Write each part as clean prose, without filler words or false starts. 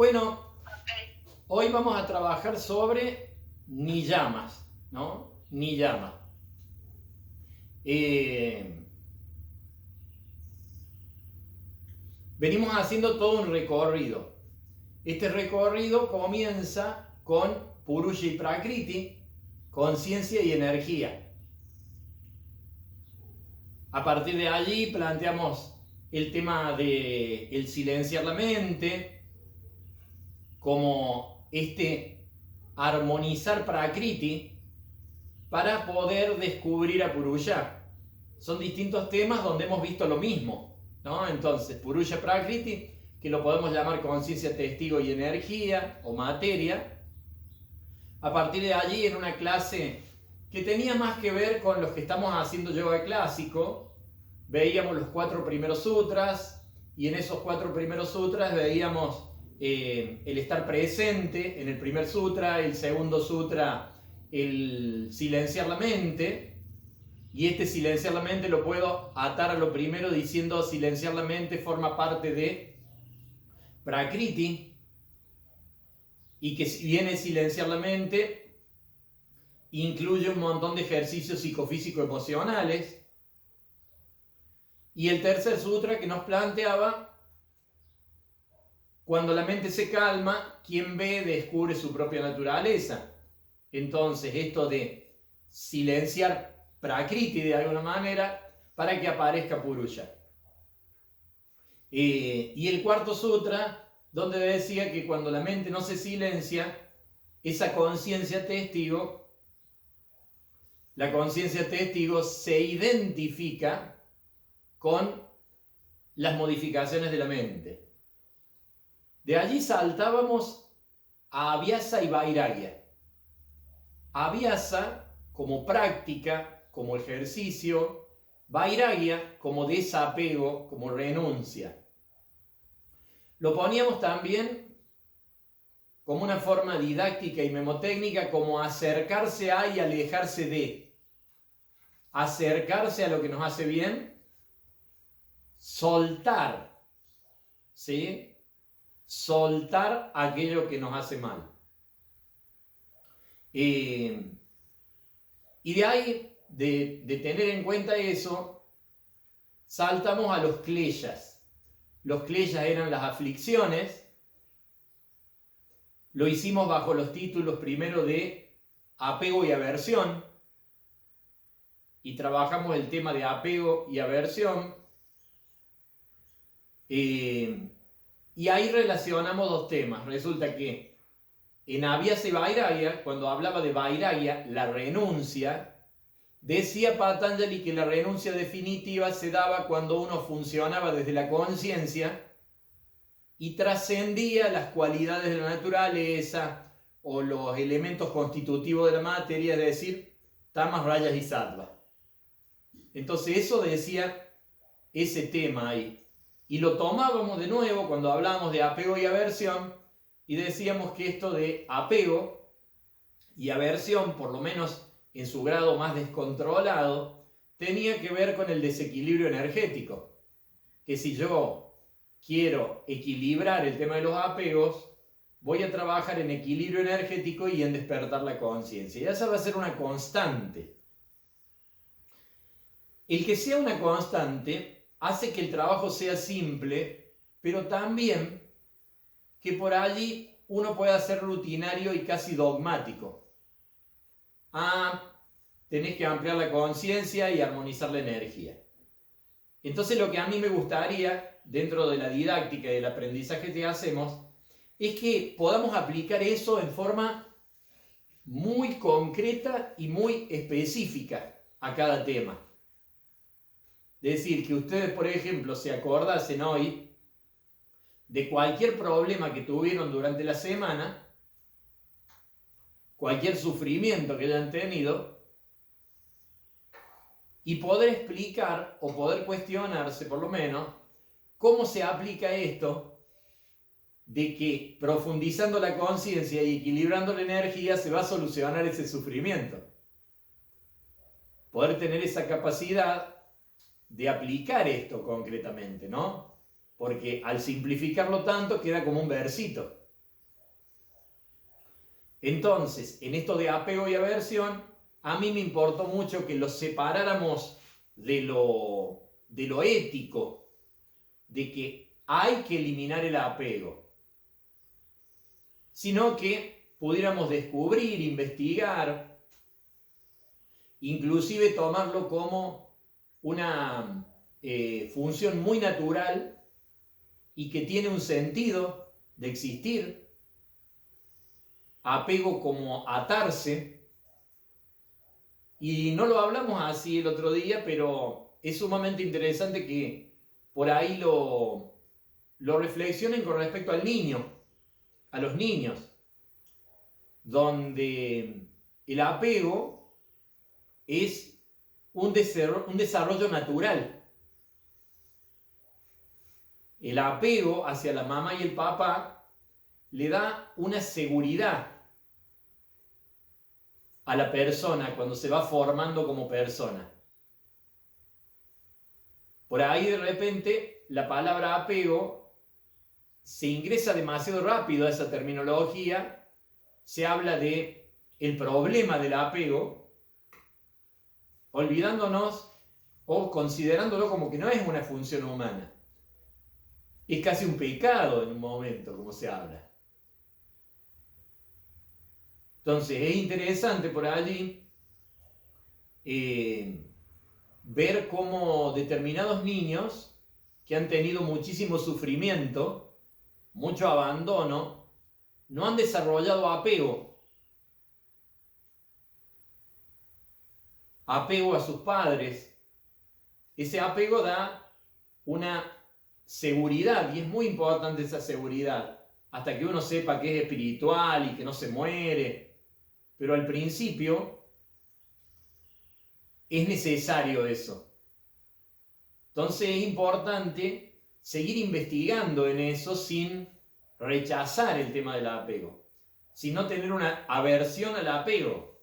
Bueno, hoy vamos a trabajar sobre niyamas, ¿no? Niyama. Venimos haciendo todo un recorrido. Este recorrido comienza con Purusha y Prakriti, conciencia y energía. A partir de allí planteamos el tema de el silenciar la mente, como armonizar Prakriti para poder descubrir a Purusha. Son distintos temas donde hemos visto lo mismo, ¿no? Entonces, Purusha Prakriti, que lo podemos llamar conciencia, testigo y energía o materia. A partir de allí, en una clase que tenía más que ver con los que estamos haciendo yoga clásico, veíamos los 4 primeros sutras, y en esos 4 primeros sutras veíamos el estar presente en el primer sutra, el segundo sutra, el silenciar la mente, y silenciar la mente lo puedo atar a lo primero diciendo silenciar la mente forma parte de Prakriti, y que si viene silenciar la mente incluye un montón de ejercicios psicofísico-emocionales. Y el tercer sutra que nos planteaba, cuando la mente se calma, quien ve descubre su propia naturaleza. Entonces, esto de silenciar Prakriti de alguna manera para que aparezca Purusha. Y el cuarto sutra, donde decía que cuando la mente no se silencia, esa conciencia testigo, la conciencia testigo se identifica con las modificaciones de la mente. De allí saltábamos a Abhyasa y Vairagya. Abhyasa como práctica, como ejercicio, Vairagya como desapego, como renuncia. Lo poníamos también como una forma didáctica y memotécnica, como acercarse a y alejarse de. Acercarse a lo que nos hace bien, soltar, ¿sí? Soltar aquello que nos hace mal. Y de ahí, de tener en cuenta eso, saltamos a los kleyas. Los kleyas eran las aflicciones. Lo hicimos bajo los títulos primero de apego y aversión. Y trabajamos el tema de apego y aversión. Y ahí relacionamos dos temas. Resulta que en Abhyasa y Vairagya, cuando hablaba de Vairagya, la renuncia, decía Patanjali que la renuncia definitiva se daba cuando uno funcionaba desde la conciencia y trascendía las cualidades de la naturaleza o los elementos constitutivos de la materia, es decir, tamas, rayas y sattva. Entonces eso decía ese tema ahí. Y lo tomábamos de nuevo cuando hablábamos de apego y aversión, y decíamos que esto de apego y aversión, por lo menos en su grado más descontrolado, tenía que ver con el desequilibrio energético. Que si yo quiero equilibrar el tema de los apegos, voy a trabajar en equilibrio energético y en despertar la conciencia. Y esa va a ser una constante. El que sea una constante hace que el trabajo sea simple, pero también que por allí uno pueda ser rutinario y casi dogmático. Tenés que ampliar la conciencia y armonizar la energía. Entonces lo que a mí me gustaría, dentro de la didáctica y del aprendizaje que hacemos, es que podamos aplicar eso en forma muy concreta y muy específica a cada tema. Es decir, que ustedes, por ejemplo, se acordasen hoy de cualquier problema que tuvieron durante la semana, cualquier sufrimiento que hayan tenido, y poder explicar o poder cuestionarse, por lo menos, cómo se aplica esto de que profundizando la conciencia y equilibrando la energía se va a solucionar ese sufrimiento. Poder tener esa capacidad de aplicar esto concretamente, ¿no? Porque al simplificarlo tanto queda como un versito. Entonces, en esto de apego y aversión, a mí me importó mucho que los separáramos de lo ético, de que hay que eliminar el apego, sino que pudiéramos descubrir, investigar, inclusive tomarlo como una función muy natural y que tiene un sentido de existir. Apego como atarse, y no lo hablamos así el otro día, pero es sumamente interesante que por ahí lo reflexionen con respecto al niño, a los niños, donde el apego es un desarrollo natural. El apego hacia la mamá y el papá le da una seguridad a la persona cuando se va formando como persona. Por ahí de repente la palabra apego se ingresa demasiado rápido a esa terminología, se habla de el problema del apego, olvidándonos o considerándolo como que no es una función humana. Es casi un pecado en un momento, como se habla. Entonces es interesante por allí ver cómo determinados niños que han tenido muchísimo sufrimiento, mucho abandono, no han desarrollado apego a sus padres. Ese apego da una seguridad, y es muy importante esa seguridad, hasta que uno sepa que es espiritual y que no se muere. Pero al principio es necesario eso. Entonces es importante seguir investigando en eso sin rechazar el tema del apego, sino tener una aversión al apego.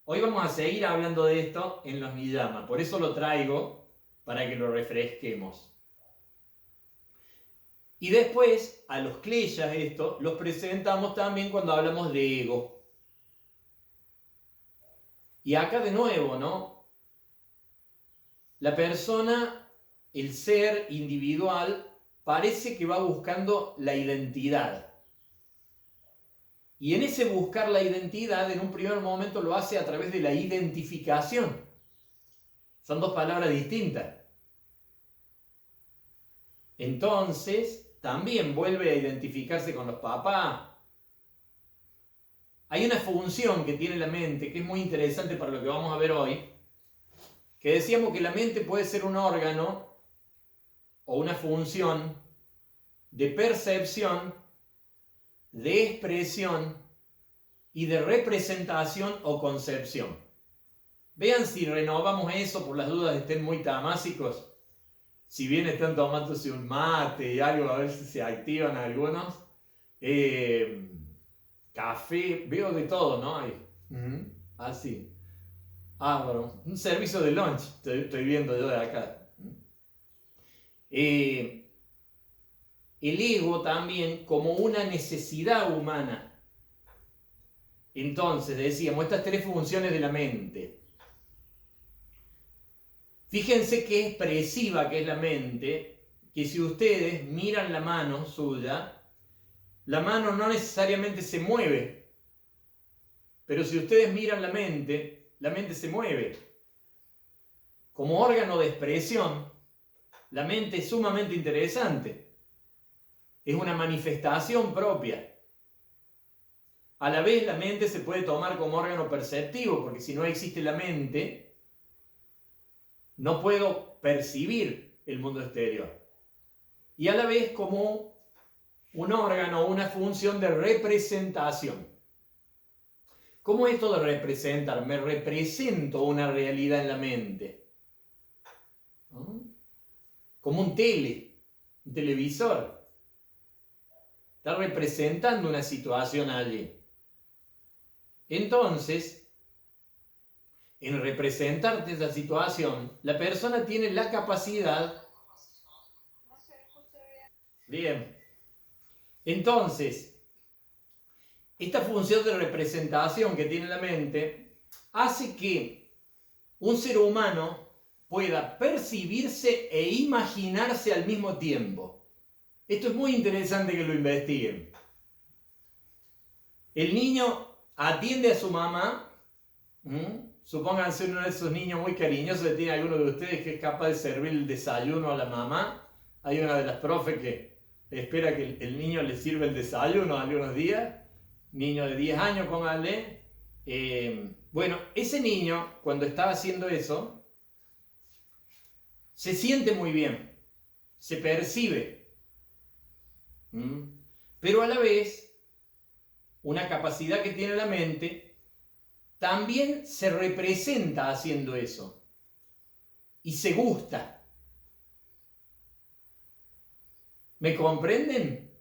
Hoy vamos a seguir hablando de esto en los Niyamas, por eso lo traigo para que lo refresquemos. Y después a los kleyas esto los presentamos también cuando hablamos de ego. Y acá de nuevo, ¿no? La persona, el ser individual, parece que va buscando la identidad. Y en ese buscar la identidad, en un primer momento lo hace a través de la identificación. Son dos palabras distintas. Entonces, también vuelve a identificarse con los papás. Hay una función que tiene la mente que es muy interesante para lo que vamos a ver hoy, que decíamos que la mente puede ser un órgano o una función de percepción, de expresión y de representación o concepción. Vean si renovamos eso, por las dudas estén muy tamásicos. Si bien están tomándose un mate y algo, a ver si se activan algunos. Café, veo de todo, ¿no? Ahí. Así. Bueno, un servicio de lunch estoy viendo yo de acá. El ego también como una necesidad humana. Entonces, decíamos, estas tres funciones de la mente. Fíjense qué expresiva que es la mente, que si ustedes miran la mano suya, la mano no necesariamente se mueve, pero si ustedes miran la mente se mueve. Como órgano de expresión, la mente es sumamente interesante. Es una manifestación propia. A la vez, la mente se puede tomar como órgano perceptivo, porque si no existe la mente, no puedo percibir el mundo exterior. Y a la vez como un órgano, una función de representación. ¿Cómo es esto de representar? Me represento una realidad en la mente. ¿No? Como un televisor. Está representando una situación allí. Entonces, en representarte esa situación, la persona tiene la capacidad... Bien. Entonces, esta función de representación que tiene la mente hace que un ser humano pueda percibirse e imaginarse al mismo tiempo. Esto es muy interesante que lo investiguen. El niño atiende a su mamá. Supónganse uno de esos niños muy cariñosos que tiene alguno de ustedes que es capaz de servir el desayuno a la mamá. Hay una de las profes que espera que el niño le sirva el desayuno algunos días. Niño de 10 años, pónganle. Bueno, ese niño, cuando está haciendo eso, se siente muy bien, se percibe. Pero a la vez, una capacidad que tiene la mente también se representa haciendo eso y se gusta. ¿Me comprenden?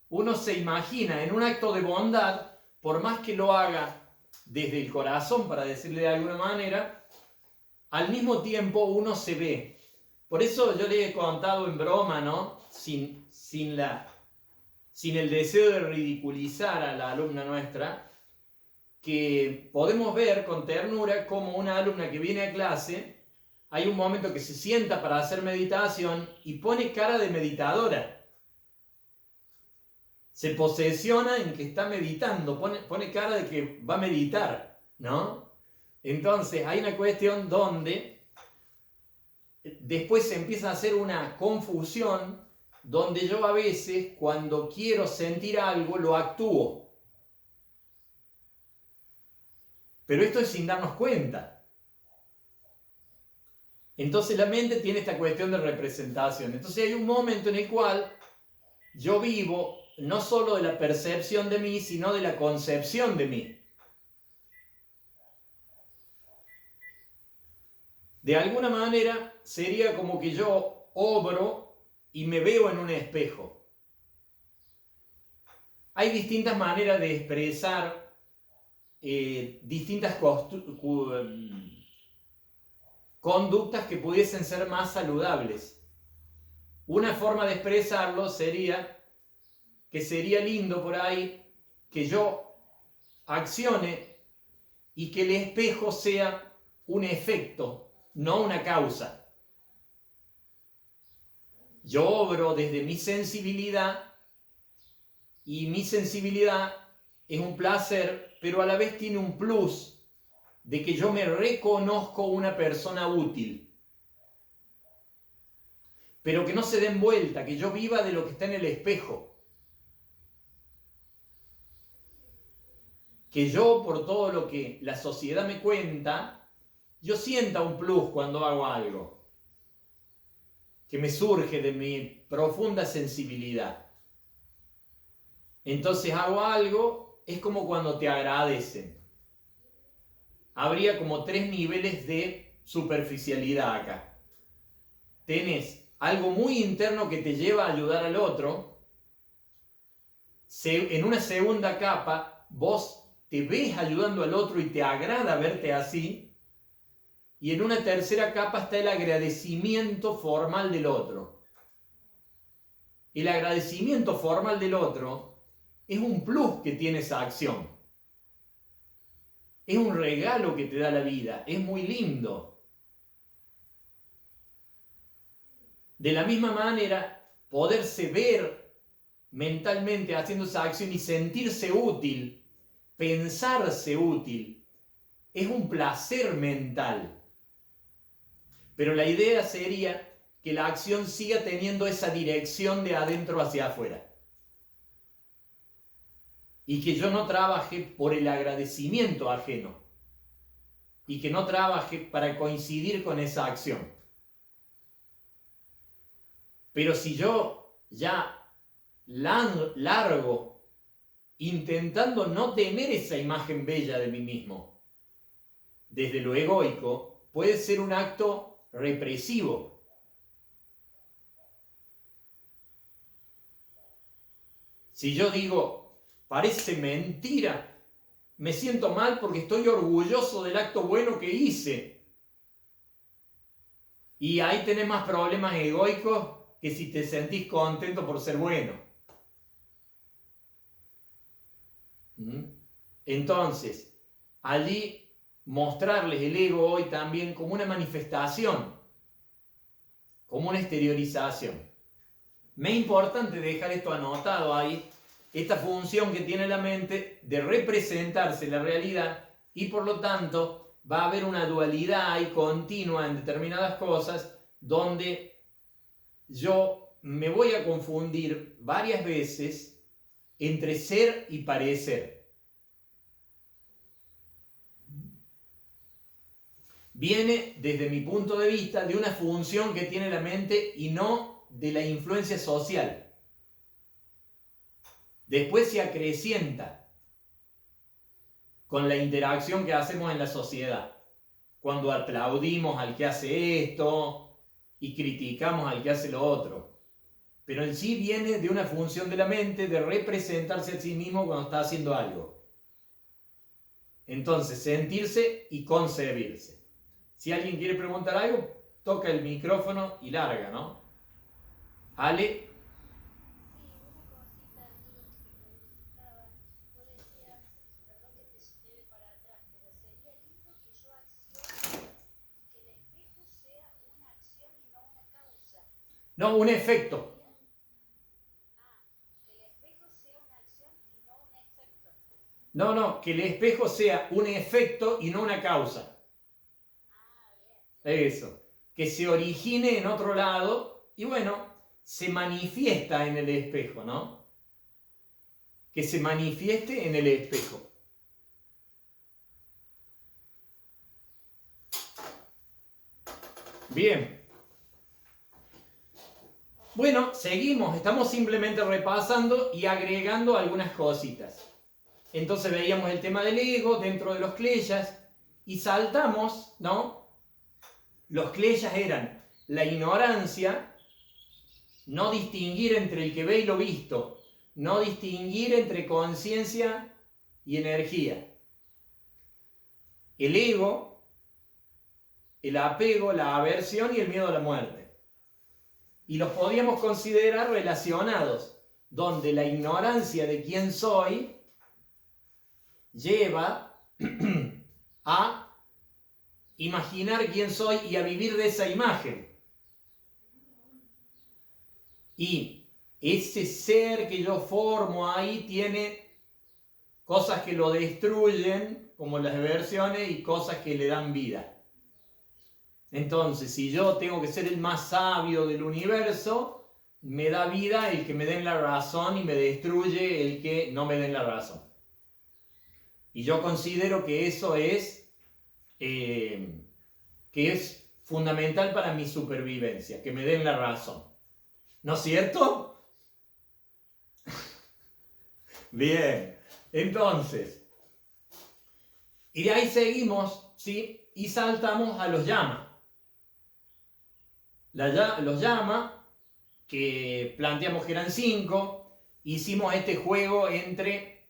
Uno se imagina en un acto de bondad, por más que lo haga desde el corazón, para decirle de alguna manera, al mismo tiempo uno se ve. Por eso yo le he contado en broma, ¿no? Sin el deseo de ridiculizar a la alumna nuestra, que podemos ver con ternura como una alumna que viene a clase, hay un momento que se sienta para hacer meditación y pone cara de meditadora. Se posesiona en que está meditando, pone cara de que va a meditar, ¿no? Entonces hay una cuestión donde después se empieza a hacer una confusión, donde yo a veces cuando quiero sentir algo lo actúo. Pero esto es sin darnos cuenta. Entonces la mente tiene esta cuestión de representación. Entonces hay un momento en el cual yo vivo no solo de la percepción de mí, sino de la concepción de mí. De alguna manera sería como que yo obro y me veo en un espejo. Hay distintas maneras de expresar distintas conductas que pudiesen ser más saludables. Una forma de expresarlo sería que sería lindo por ahí que yo accione y que el espejo sea un efecto, no una causa. Yo obro desde mi sensibilidad y mi sensibilidad es un placer, pero a la vez tiene un plus de que yo me reconozco una persona útil. Pero que no se den vuelta, que yo viva de lo que está en el espejo. Que yo, por todo lo que la sociedad me cuenta, yo sienta un plus cuando hago algo que me surge de mi profunda sensibilidad. Entonces hago algo, es como cuando te agradecen. Habría como 3 niveles de superficialidad acá. Tenés algo muy interno que te lleva a ayudar al otro. En una segunda capa, vos te ves ayudando al otro y te agrada verte así. Y en una tercera capa está el agradecimiento formal del otro. El agradecimiento formal del otro es un plus que tiene esa acción. Es un regalo que te da la vida. Es muy lindo. De la misma manera, poderse ver mentalmente haciendo esa acción y sentirse útil, pensarse útil, es un placer mental. Pero la idea sería que la acción siga teniendo esa dirección de adentro hacia afuera. Y que yo no trabaje por el agradecimiento ajeno. Y que no trabaje para coincidir con esa acción. Pero si yo ya largo intentando no tener esa imagen bella de mí mismo, desde lo egoico, puede ser un acto represivo. Si yo digo, parece mentira, me siento mal porque estoy orgulloso del acto bueno que hice. Y ahí tenés más problemas egoicos que si te sentís contento por ser bueno. ¿Mm? Entonces, allí mostrarles el ego hoy también como una manifestación, como una exteriorización. Me es importante dejar esto anotado ahí, esta función que tiene la mente de representarse la realidad, y por lo tanto va a haber una dualidad ahí continua en determinadas cosas donde yo me voy a confundir varias veces entre ser y parecer. Viene desde mi punto de vista de una función que tiene la mente y no de la influencia social. Después se acrecienta con la interacción que hacemos en la sociedad. Cuando aplaudimos al que hace esto y criticamos al que hace lo otro. Pero en sí viene de una función de la mente de representarse a sí mismo cuando está haciendo algo. Entonces, sentirse y concebirse. Si alguien quiere preguntar algo, toca el micrófono y larga, ¿no? Ale. No, un efecto. No, que el espejo sea un efecto y no una causa. Eso. Que se origine en otro lado y bueno, se manifiesta en el espejo, ¿no? Que se manifieste en el espejo. Bien. Bueno, seguimos. Estamos simplemente repasando y agregando algunas cositas. Entonces veíamos el tema del ego dentro de los kleyas y saltamos, ¿no? Los kleyas eran la ignorancia, no distinguir entre el que ve y lo visto, no distinguir entre conciencia y energía. El ego, el apego, la aversión y el miedo a la muerte. Y los podíamos considerar relacionados, donde la ignorancia de quién soy lleva a imaginar quién soy y a vivir de esa imagen. Y ese ser que yo formo ahí tiene cosas que lo destruyen, como las aversiones, y cosas que le dan vida. Entonces, si yo tengo que ser el más sabio del universo, me da vida el que me den la razón y me destruye el que no me den la razón. Y yo considero que eso es fundamental para mi supervivencia, que me den la razón. ¿No es cierto? Bien, entonces, y de ahí seguimos, ¿sí? Y saltamos a los llamas. Los llamas, que planteamos que eran 5, hicimos este juego entre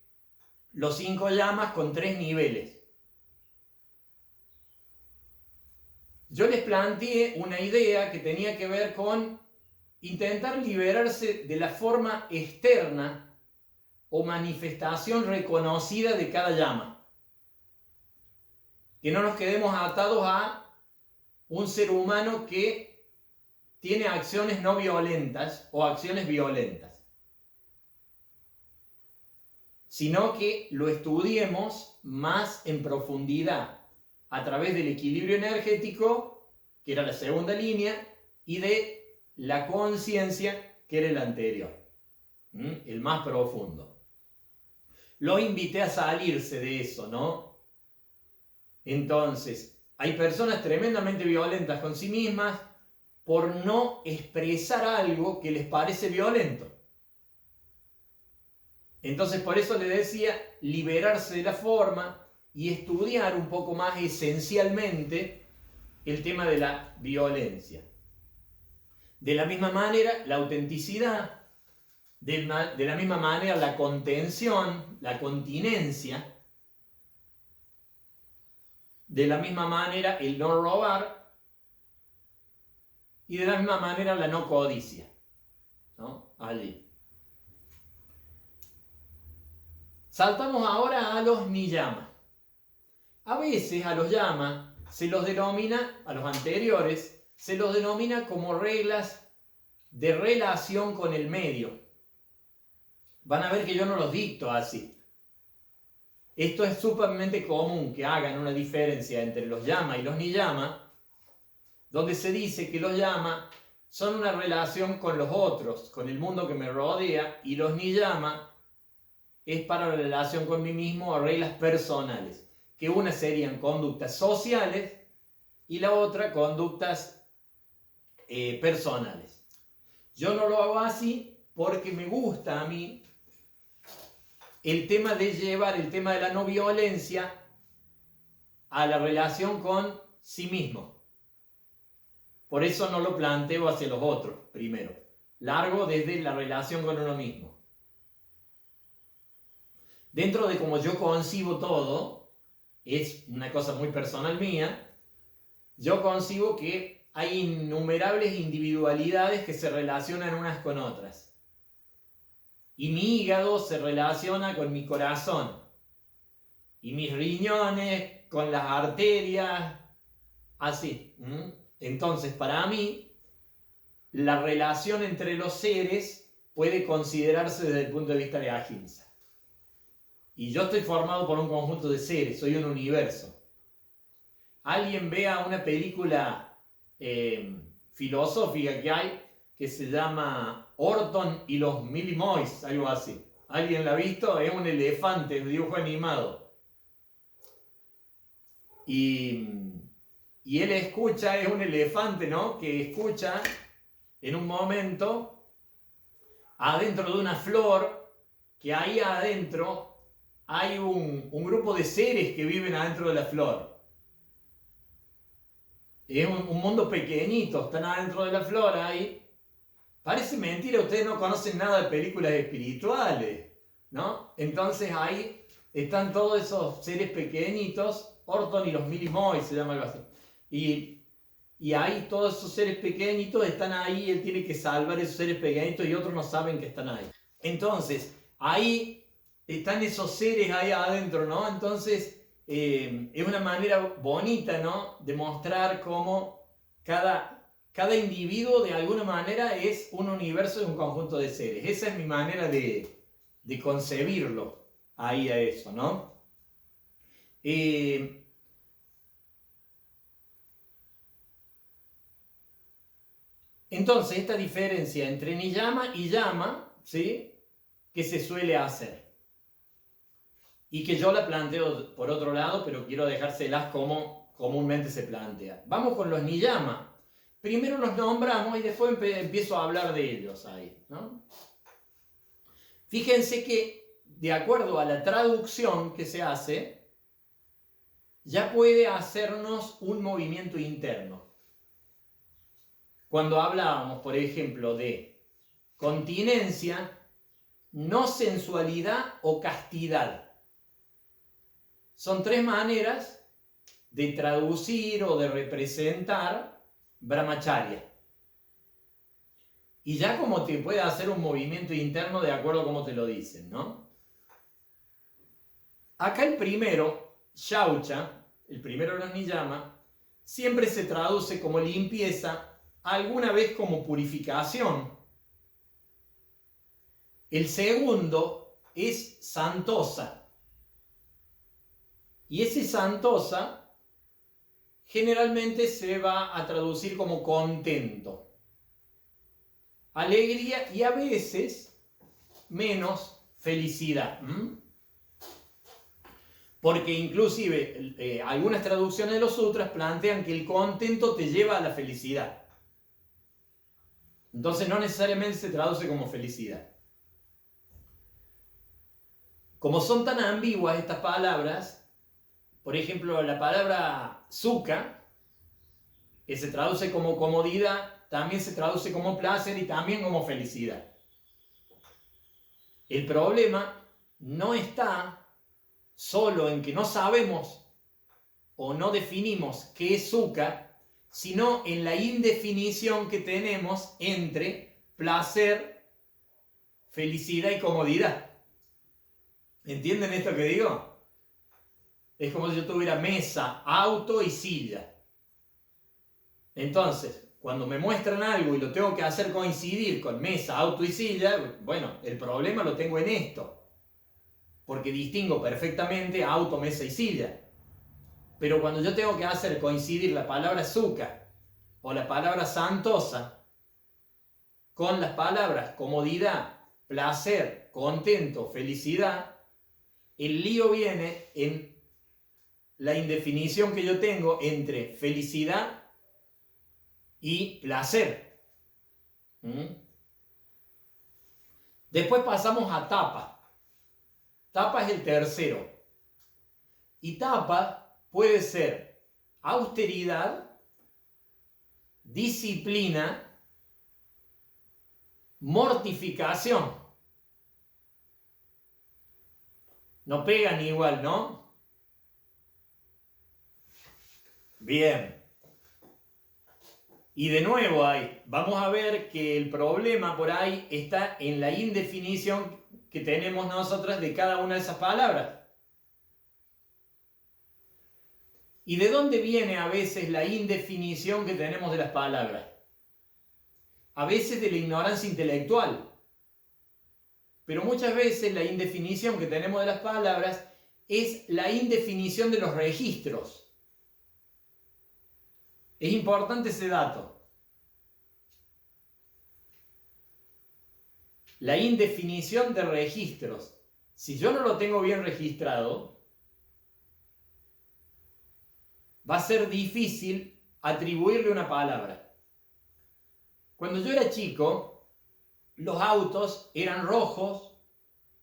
los 5 llamas con 3 niveles. Yo les planteé una idea que tenía que ver con intentar liberarse de la forma externa o manifestación reconocida de cada llama. Que no nos quedemos atados a un ser humano que tiene acciones no violentas o acciones violentas, sino que lo estudiemos más en profundidad a través del equilibrio energético, que era la segunda línea, y de la conciencia, que era el anterior, el más profundo. Lo invité a salirse de eso, ¿no? Entonces, hay personas tremendamente violentas con sí mismas por no expresar algo que les parece violento. Entonces, por eso le decía, liberarse de la forma y estudiar un poco más esencialmente el tema de la violencia. De la misma manera, la autenticidad, de la misma manera, la contención, la continencia, de la misma manera, el no robar, y de la misma manera, la no codicia, ¿no? Allí. Saltamos ahora a los niyama. A veces a los yama se los denomina, a los anteriores, se los denomina como reglas de relación con el medio. Van a ver que yo no los dicto así. Esto es sumamente común, que hagan una diferencia entre los yama y los niyama, donde se dice que los yama son una relación con los otros, con el mundo que me rodea, y los niyama es para la relación con mí mismo o reglas personales, que una serían conductas sociales y la otra conductas personales. Yo no lo hago así porque me gusta a mí el tema de llevar el tema de la no violencia a la relación con sí mismo. Por eso no lo planteo hacia los otros primero. Largo desde la relación con uno mismo. Dentro de cómo yo concibo todo, es una cosa muy personal mía, yo concibo que hay innumerables individualidades que se relacionan unas con otras. Y mi hígado se relaciona con mi corazón. Y mis riñones con las arterias, así. Entonces, para mí, la relación entre los seres puede considerarse desde el punto de vista de Ahimsa. Y yo estoy formado por un conjunto de seres, soy un universo. Alguien vea una película filosófica que hay, que se llama Orton y los Millimoys, algo así. ¿Alguien la ha visto? Es un elefante, un dibujo animado. Y él escucha, es un elefante, ¿no? Que escucha en un momento adentro de una flor, que ahí adentro hay un grupo de seres que viven adentro de la flor. Es un mundo pequeñito, están adentro de la flor ahí. Parece mentira, ustedes no conocen nada de películas espirituales, ¿no? Entonces ahí están todos esos seres pequeñitos, Orton y los Millimoys se llama algo así. Y ahí todos esos seres pequeñitos están ahí, él tiene que salvar esos seres pequeñitos y otros no saben que están ahí. Entonces, ahí están esos seres ahí adentro, ¿no? Entonces, es una manera bonita, ¿no? De mostrar cómo cada individuo de alguna manera es un universo y un conjunto de seres. Esa es mi manera de concebirlo ahí a eso, ¿no? Entonces, esta diferencia entre niyama y yama, ¿sí? Que se suele hacer. Y que yo la planteo por otro lado, pero quiero dejárselas como comúnmente se plantea. Vamos con los niyama. Primero los nombramos y después empiezo a hablar de ellos ahí, ¿no? Fíjense que, de acuerdo a la traducción que se hace, ya puede hacernos un movimiento interno. Cuando hablábamos, por ejemplo, de continencia, no sensualidad o castidad. Son tres maneras de traducir o de representar brahmacharya. Y ya como te puede hacer un movimiento interno de acuerdo a cómo te lo dicen, ¿no? Acá el primero, shaucha, el primero de los niyama, siempre se traduce como limpieza, alguna vez como purificación. El segundo es santosa. Y ese santosa generalmente se va a traducir como contento, alegría y a veces menos felicidad. Porque inclusive algunas traducciones de los sutras plantean que el contento te lleva a la felicidad. Entonces no necesariamente se traduce como felicidad. Como son tan ambiguas estas palabras, por ejemplo, la palabra sukha, que se traduce como comodidad, también se traduce como placer y también como felicidad. El problema no está solo en que no sabemos o no definimos qué es sukha, sino en la indefinición que tenemos entre placer, felicidad y comodidad. ¿Entienden esto que digo? Es como si yo tuviera mesa, auto y silla. Entonces, cuando me muestran algo y lo tengo que hacer coincidir con mesa, auto y silla, bueno, el problema lo tengo en esto. Porque distingo perfectamente auto, mesa y silla. Pero cuando yo tengo que hacer coincidir la palabra azúcar o la palabra santosa con las palabras comodidad, placer, contento, felicidad, el lío viene en la indefinición que yo tengo entre felicidad y placer. Después pasamos a tapa. Tapa es el tercero. Y tapa puede ser austeridad, disciplina, mortificación. No pegan igual, ¿no? Bien. Y de nuevo vamos a ver que el problema por ahí está en la indefinición que tenemos nosotros de cada una de esas palabras. ¿Y de dónde viene a veces la indefinición que tenemos de las palabras? A veces de la ignorancia intelectual. Pero muchas veces la indefinición que tenemos de las palabras es la indefinición de los registros. Es importante ese dato. La indefinición de registros. Si yo no lo tengo bien registrado, va a ser difícil atribuirle una palabra. Cuando yo era chico, los autos eran rojos,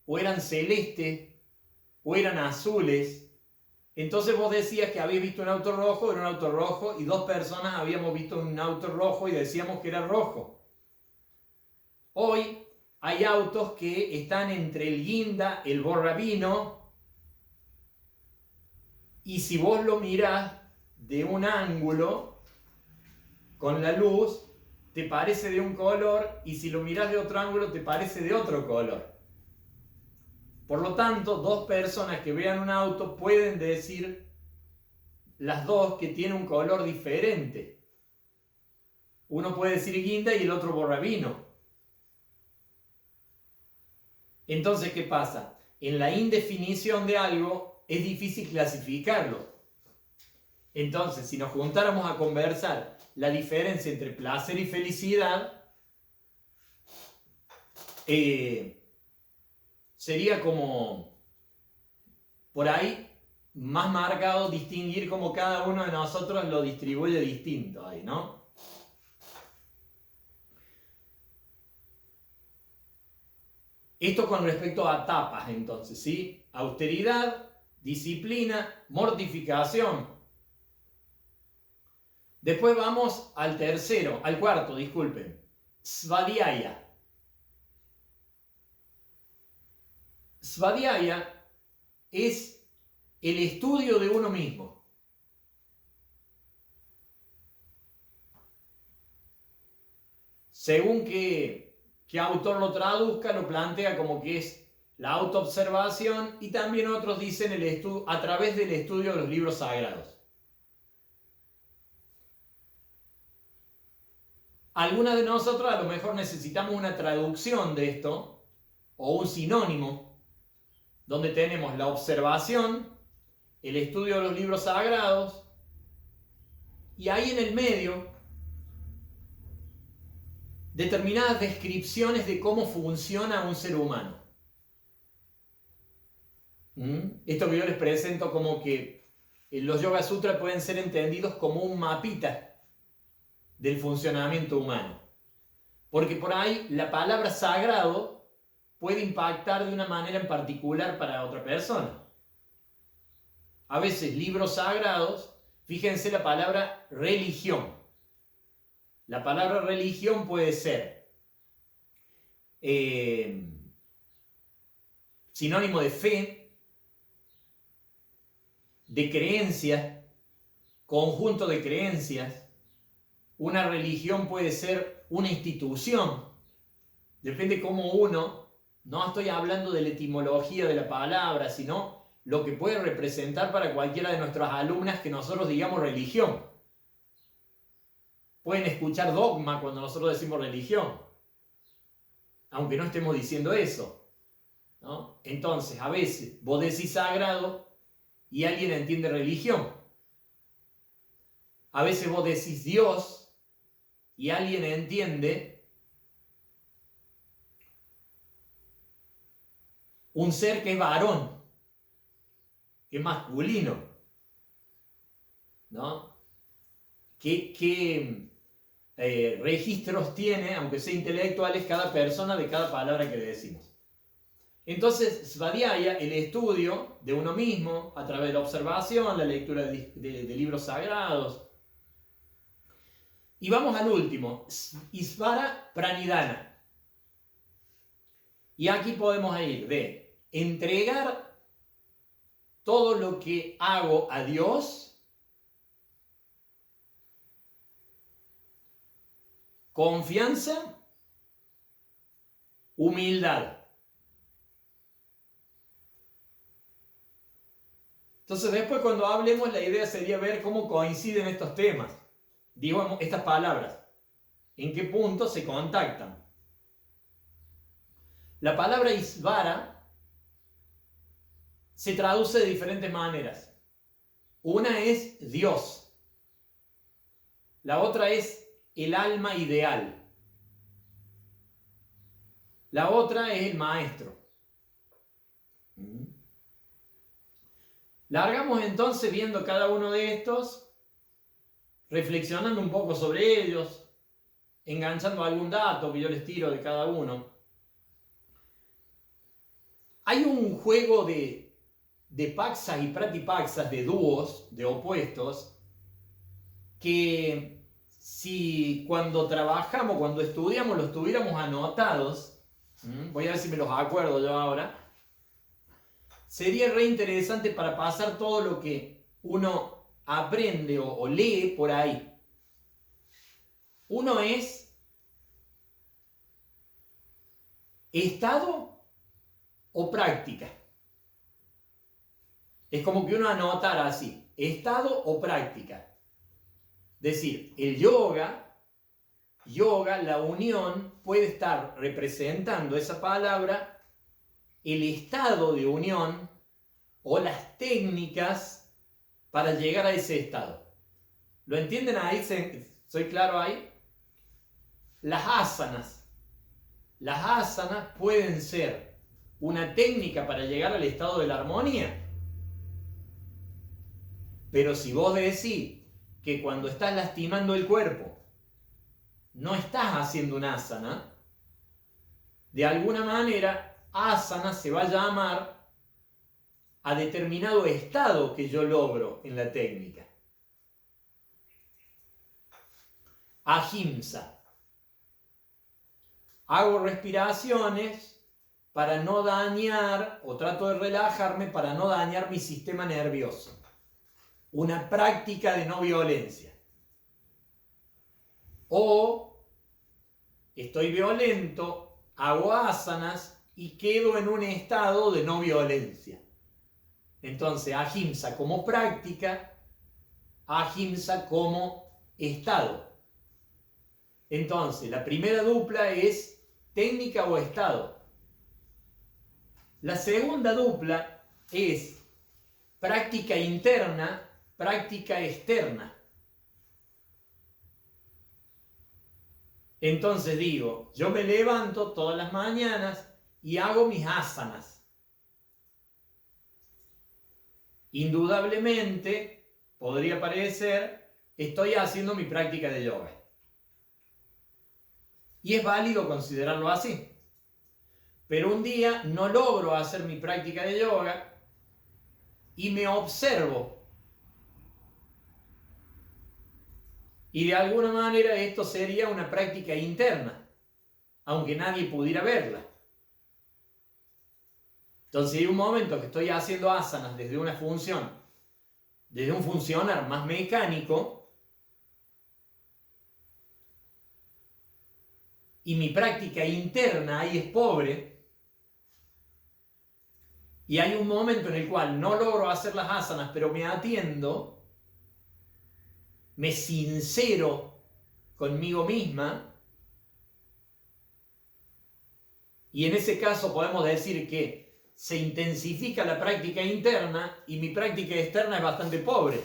o eran celestes, o eran azules. Entonces vos decías que habías visto un auto rojo, era un auto rojo, y dos personas habíamos visto un auto rojo y decíamos que era rojo. Hoy hay autos que están entre el guinda, el borrabino, y si vos lo mirás de un ángulo con la luz, te parece de un color, y si lo mirás de otro ángulo, te parece de otro color. Por lo tanto, dos personas que vean un auto pueden decir las dos que tiene un color diferente. Uno puede decir guinda y el otro borrabino. Entonces, ¿qué pasa? En la indefinición de algo es difícil clasificarlo. Entonces, si nos juntáramos a conversar la diferencia entre placer y felicidad, sería como, por ahí, más marcado distinguir cómo cada uno de nosotros lo distribuye distinto ahí, ¿no? Esto con respecto a tapas, entonces, ¿sí? Austeridad, disciplina, mortificación. Después vamos al cuarto, disculpen. Svadhyaya. Svadhyaya es el estudio de uno mismo. Según qué autor lo traduzca, lo plantea como que es la autoobservación, y también otros dicen a través del estudio de los libros sagrados. Algunas de nosotros a lo mejor necesitamos una traducción de esto, o un sinónimo, donde tenemos la observación, el estudio de los libros sagrados, y ahí en el medio determinadas descripciones de cómo funciona un ser humano. Esto que yo les presento como que los Yoga Sutras pueden ser entendidos como un mapita del funcionamiento humano. Porque por ahí la palabra sagrado puede impactar de una manera en particular para otra persona. A veces libros sagrados, fíjense la palabra religión. La palabra religión puede ser sinónimo de fe, de creencia, conjunto de creencias. Una religión puede ser una institución. Depende cómo uno No estoy hablando de la etimología de la palabra, sino lo que puede representar para cualquiera de nuestras alumnas que nosotros digamos religión. Pueden escuchar dogma cuando nosotros decimos religión, aunque no estemos diciendo eso, ¿no? Entonces, a veces vos decís sagrado y alguien entiende religión. A veces vos decís Dios y alguien entiende un ser que es varón, que es masculino, ¿no? ¿Qué registros tiene, aunque sea intelectuales, cada persona de cada palabra que le decimos? Entonces, Svadhyaya, el estudio de uno mismo, a través de la observación, la lectura de libros sagrados. Y vamos al último, Isvara Pranidhana. Y aquí podemos ir de entregar todo lo que hago a Dios, confianza, humildad. Entonces después cuando hablemos la idea sería ver cómo coinciden estos temas, digo estas palabras, en qué punto se contactan. La palabra Isvara se traduce de diferentes maneras. Una es Dios, la otra es el alma ideal, la otra es el maestro. Largamos entonces viendo cada uno de estos, reflexionando un poco sobre ellos, enganchando algún dato que yo les tiro de cada uno. Hay un juego de paksas y pratipaksas, de dúos, de opuestos, que si cuando trabajamos, cuando estudiamos, los tuviéramos anotados, voy a ver si me los acuerdo yo ahora, sería re interesante para pasar todo lo que uno aprende o lee por ahí. Uno es estado o práctica. Es como que uno anotara así, estado o práctica. Es decir, el yoga, la unión, puede estar representando esa palabra, el estado de unión o las técnicas para llegar a ese estado. ¿Lo entienden ahí? ¿Soy claro ahí? Las asanas. Las asanas pueden ser una técnica para llegar al estado de la armonía. Pero si vos decís que cuando estás lastimando el cuerpo no estás haciendo una asana, de alguna manera asana se va a llamar a determinado estado que yo logro en la técnica. Ahimsa. Hago respiraciones para no dañar, o trato de relajarme para no dañar mi sistema nervioso. Una práctica de no violencia. O estoy violento, hago asanas y quedo en un estado de no violencia. Entonces, ahimsa como práctica, ahimsa como estado. Entonces, la primera dupla es técnica o estado. La segunda dupla es práctica interna, práctica externa. Entonces digo, yo me levanto todas las mañanas y hago mis asanas. Indudablemente, podría parecer, estoy haciendo mi práctica de yoga. Y es válido considerarlo así. Pero un día no logro hacer mi práctica de yoga y me observo. Y de alguna manera esto sería una práctica interna, aunque nadie pudiera verla. Entonces hay un momento que estoy haciendo asanas desde una función, desde un funcionar más mecánico, y mi práctica interna ahí es pobre, y hay un momento en el cual no logro hacer las asanas, pero me atiendo, me sincero conmigo misma, y en ese caso podemos decir que se intensifica la práctica interna y mi práctica externa es bastante pobre.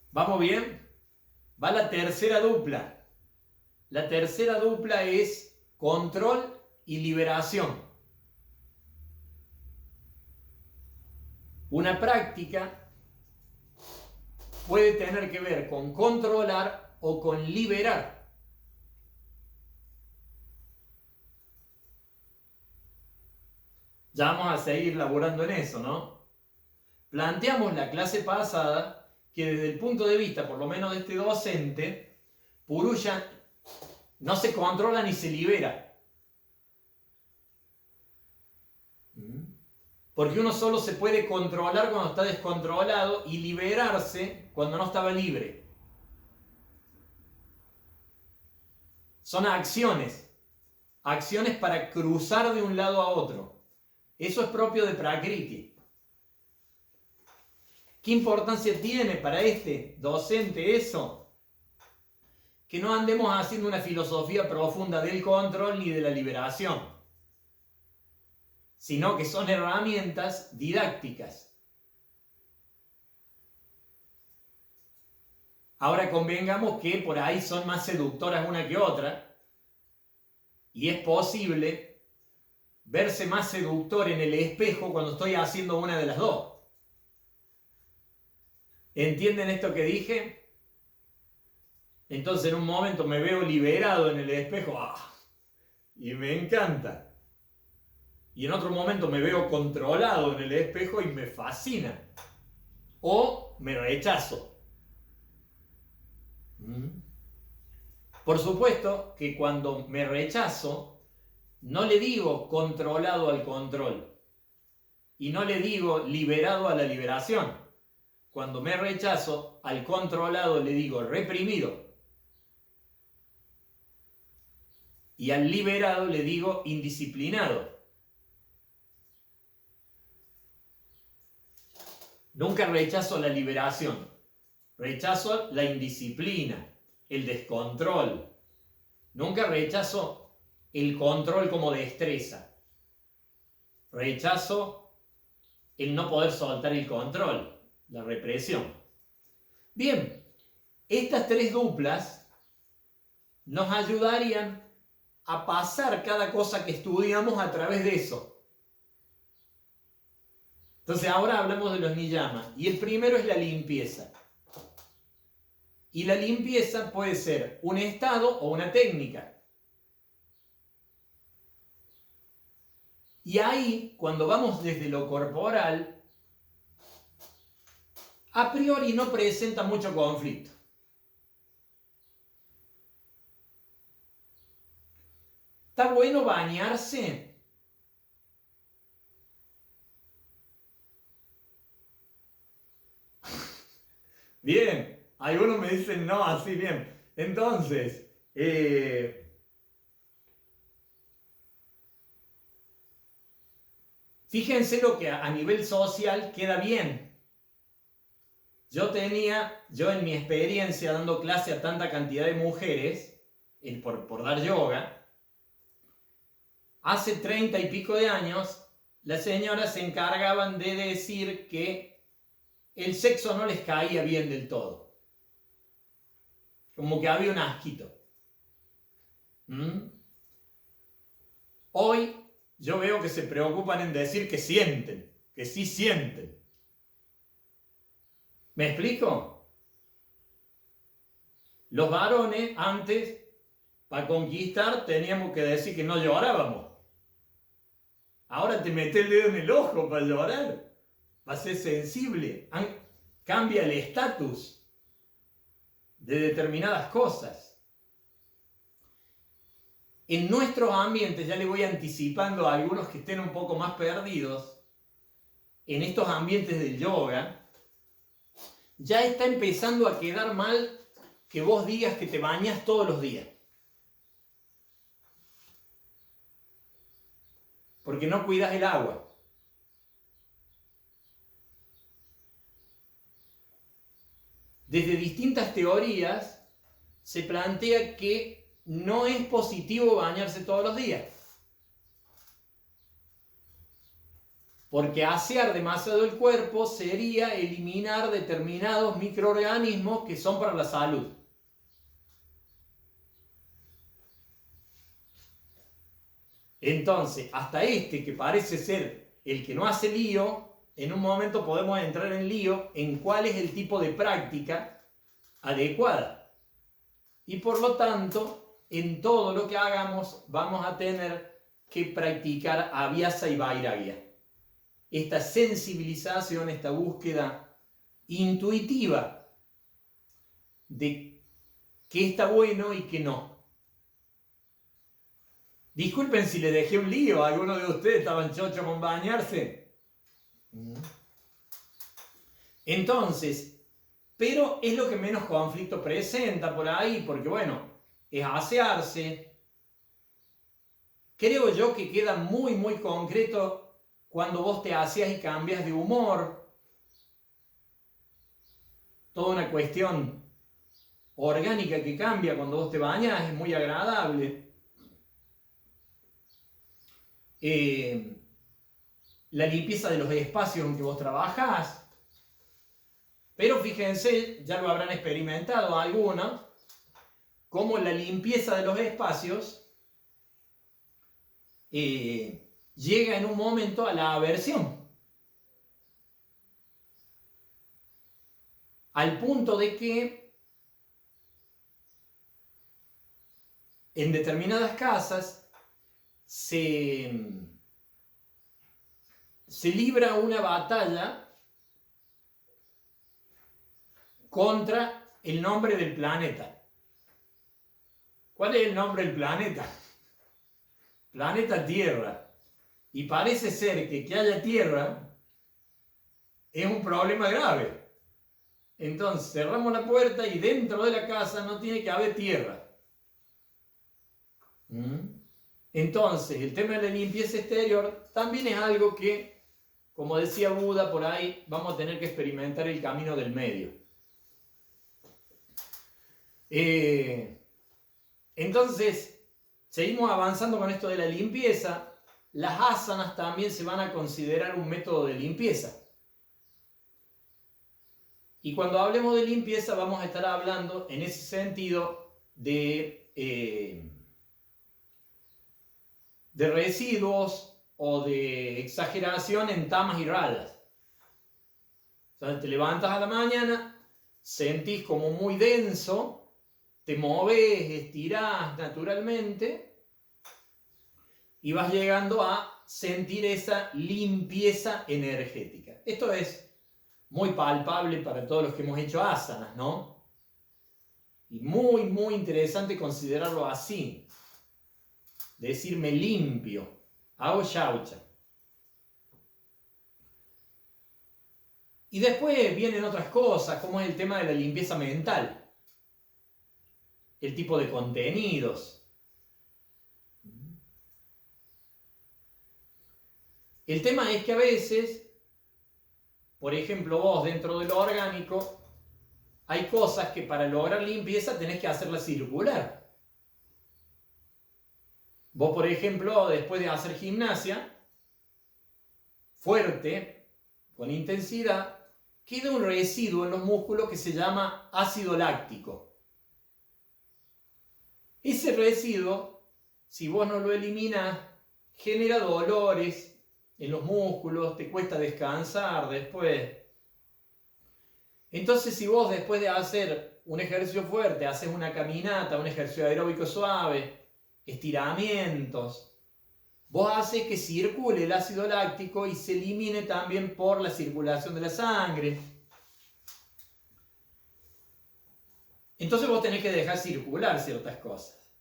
¿Vamos bien? Va la tercera dupla. La tercera dupla es control y liberación. Una práctica puede tener que ver con controlar o con liberar. Ya vamos a seguir laborando en eso, ¿no? Planteamos la clase pasada que desde el punto de vista, por lo menos de este docente, Purusha no se controla ni se libera. Porque uno solo se puede controlar cuando está descontrolado y liberarse cuando no estaba libre. Son acciones para cruzar de un lado a otro. Eso es propio de Prakriti. ¿Qué importancia tiene para este docente eso? Que no andemos haciendo una filosofía profunda del control ni de la liberación, sino que son herramientas didácticas. Ahora convengamos que por ahí son más seductoras una que otra, y es posible verse más seductor en el espejo cuando estoy haciendo una de las dos. ¿Entienden esto que dije? Entonces en un momento me veo liberado en el espejo, y me encanta. Y en otro momento me veo controlado en el espejo y me fascina. O me rechazo. Por supuesto que cuando me rechazo, no le digo controlado al control. Y no le digo liberado a la liberación. Cuando me rechazo, al controlado le digo reprimido. Y al liberado le digo indisciplinado. Nunca rechazo la liberación. Rechazo la indisciplina, el descontrol. Nunca rechazo el control como destreza. Rechazo el no poder soltar el control, la represión. Bien, estas tres duplas nos ayudarían a pasar cada cosa que estudiamos a través de eso. Entonces ahora hablamos de los niyamas. Y el primero es la limpieza. Y la limpieza puede ser un estado o una técnica. Y ahí, cuando vamos desde lo corporal, a priori no presenta mucho conflicto. ¿Está bueno bañarse? Bien, algunos me dicen no, así bien. Entonces, fíjense lo que a nivel social queda bien. Yo en mi experiencia dando clase a tanta cantidad de mujeres, por dar yoga, hace 30 y pico de años, las señoras se encargaban de decir que el sexo no les caía bien del todo. Como que había un asquito. Hoy yo veo que se preocupan en decir que sienten, que sí sienten. ¿Me explico? Los varones antes, para conquistar, teníamos que decir que no llorábamos. Ahora te metes el dedo en el ojo para llorar, para ser sensible. Cambia el estatus de determinadas cosas. En nuestros ambientes, ya le voy anticipando a algunos que estén un poco más perdidos, en estos ambientes del yoga, ya está empezando a quedar mal que vos digas que te bañas todos los días. porque no cuidas el agua. Desde distintas teorías se plantea que no es positivo bañarse todos los días, porque asear demasiado el cuerpo sería eliminar determinados microorganismos que son para la salud. Entonces, hasta que parece ser el que no hace lío, en un momento podemos entrar en lío en cuál es el tipo de práctica adecuada. Y por lo tanto, en todo lo que hagamos vamos a tener que practicar Abhyasa y Vairagya. Esta sensibilización, esta búsqueda intuitiva de qué está bueno y qué no. Disculpen si le dejé un lío, algunos de ustedes estaban chochos con bañarse. Entonces, pero es lo que menos conflicto presenta por ahí, porque bueno, es asearse. Creo yo que queda muy, muy concreto cuando vos te aseas y cambias de humor. Toda una cuestión orgánica que cambia cuando vos te bañas, es muy agradable. La limpieza de los espacios en que vos trabajás. Pero fíjense, ya lo habrán experimentado algunos, como la limpieza de los espacios llega en un momento a la aversión. Al punto de que en determinadas casas se libra una batalla contra el nombre del planeta. ¿Cuál es el nombre del planeta? Planeta Tierra. Y parece ser que haya tierra es un problema grave. Entonces cerramos la puerta y dentro de la casa no tiene que haber tierra. Entonces el tema de la limpieza exterior también es algo que, como decía Buda por ahí, vamos a tener que experimentar el camino del medio. Entonces, seguimos avanzando con esto de la limpieza. Las asanas también se van a considerar un método de limpieza. Y cuando hablemos de limpieza vamos a estar hablando en ese sentido de residuos o de exageración en tamas y radas. O sea, te levantas a la mañana, sentís como muy denso, te moves, estirás naturalmente y vas llegando a sentir esa limpieza energética. Esto es muy palpable para todos los que hemos hecho asanas, ¿no? Y muy, muy interesante considerarlo así. Decirme limpio, hago shaucha. Y después vienen otras cosas, como es el tema de la limpieza mental. El tipo de contenidos. El tema es que a veces, por ejemplo, vos dentro de lo orgánico, hay cosas que para lograr limpieza tenés que hacerlas circular. Vos, por ejemplo, después de hacer gimnasia fuerte, con intensidad, queda un residuo en los músculos que se llama ácido láctico. Ese residuo, si vos no lo eliminás, genera dolores en los músculos, te cuesta descansar después. Entonces, si vos después de hacer un ejercicio fuerte, haces una caminata, un ejercicio aeróbico suave, estiramientos, vos haces que circule el ácido láctico y se elimine también por la circulación de la sangre. Entonces vos tenés que dejar circular ciertas cosas.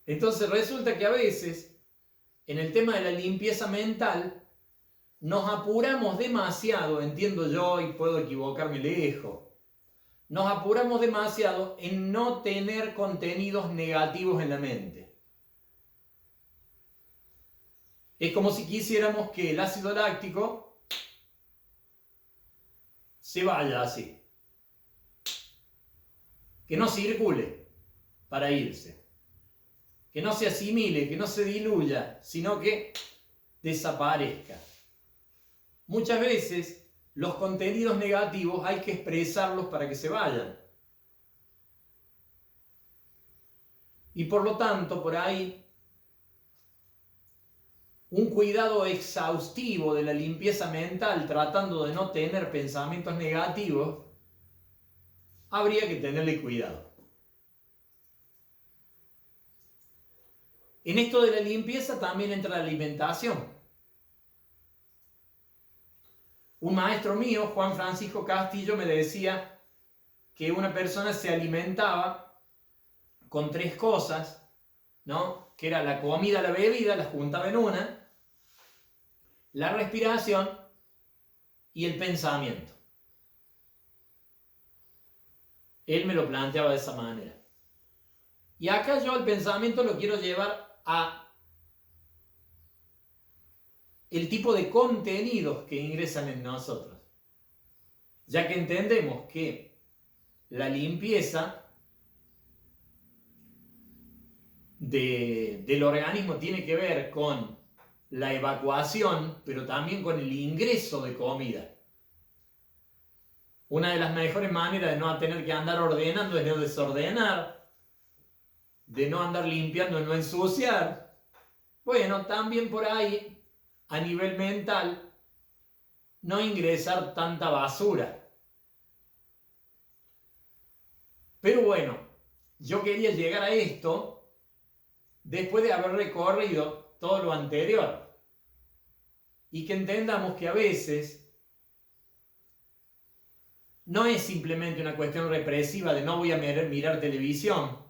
Entonces resulta que a veces, en el tema de la limpieza mental, nos apuramos demasiado, entiendo yo y puedo equivocarme lejos, nos apuramos demasiado en no tener contenidos negativos en la mente. Es como si quisiéramos que el ácido láctico se vaya así, que no circule para irse, que no se asimile, que no se diluya, sino que desaparezca. Muchas veces los contenidos negativos hay que expresarlos para que se vayan. Y por lo tanto, por ahí, un cuidado exhaustivo de la limpieza mental, tratando de no tener pensamientos negativos, habría que tenerle cuidado. En esto de la limpieza también entra la alimentación. Un maestro mío, Juan Francisco Castillo, me decía que una persona se alimentaba con 3 cosas, ¿no? Que era la comida, la bebida, la juntaba en una, la respiración y el pensamiento. Él me lo planteaba de esa manera. Y acá yo el pensamiento lo quiero llevar a el tipo de contenidos que ingresan en nosotros. Ya que entendemos que la limpieza del organismo tiene que ver con la evacuación, pero también con el ingreso de comida. Una de las mejores maneras de no tener que andar ordenando es no desordenar, de no andar limpiando, no ensuciar. Bueno, también por ahí, a nivel mental, no ingresar tanta basura. Pero bueno, yo quería llegar a esto después de haber recorrido todo lo anterior. Y que entendamos que a veces no es simplemente una cuestión represiva de no voy a mirar televisión.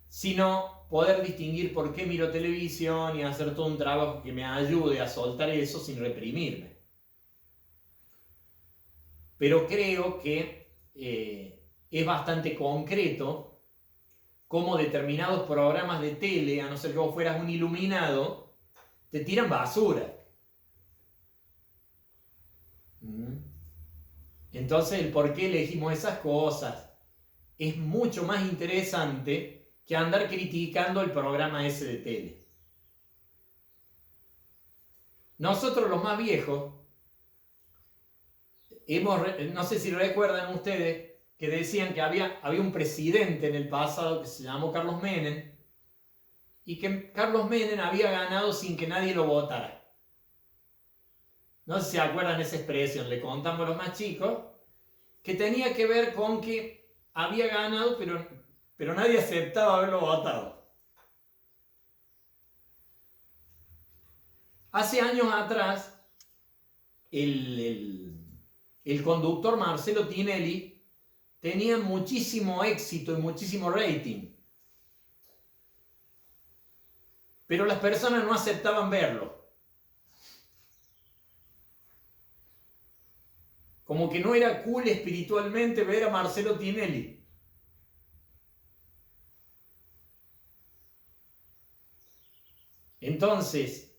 Sino poder distinguir por qué miro televisión y hacer todo un trabajo que me ayude a soltar eso sin reprimirme. Pero creo que es bastante concreto cómo determinados programas de tele, a no ser que vos fueras un iluminado, te tiran basura. Entonces, el por qué elegimos esas cosas es mucho más interesante que andar criticando el programa ese de tele. Nosotros los más viejos, no sé si recuerdan ustedes, que decían que había un presidente en el pasado que se llamó Carlos Menem, y que Carlos Menem había ganado sin que nadie lo votara. No sé si se acuerdan esa expresión, le contamos a los más chicos, que tenía que ver con que había ganado, pero nadie aceptaba haberlo votado. Hace años atrás, el conductor Marcelo Tinelli tenía muchísimo éxito y muchísimo rating. Pero las personas no aceptaban verlo. Como que no era cool espiritualmente ver a Marcelo Tinelli. Entonces,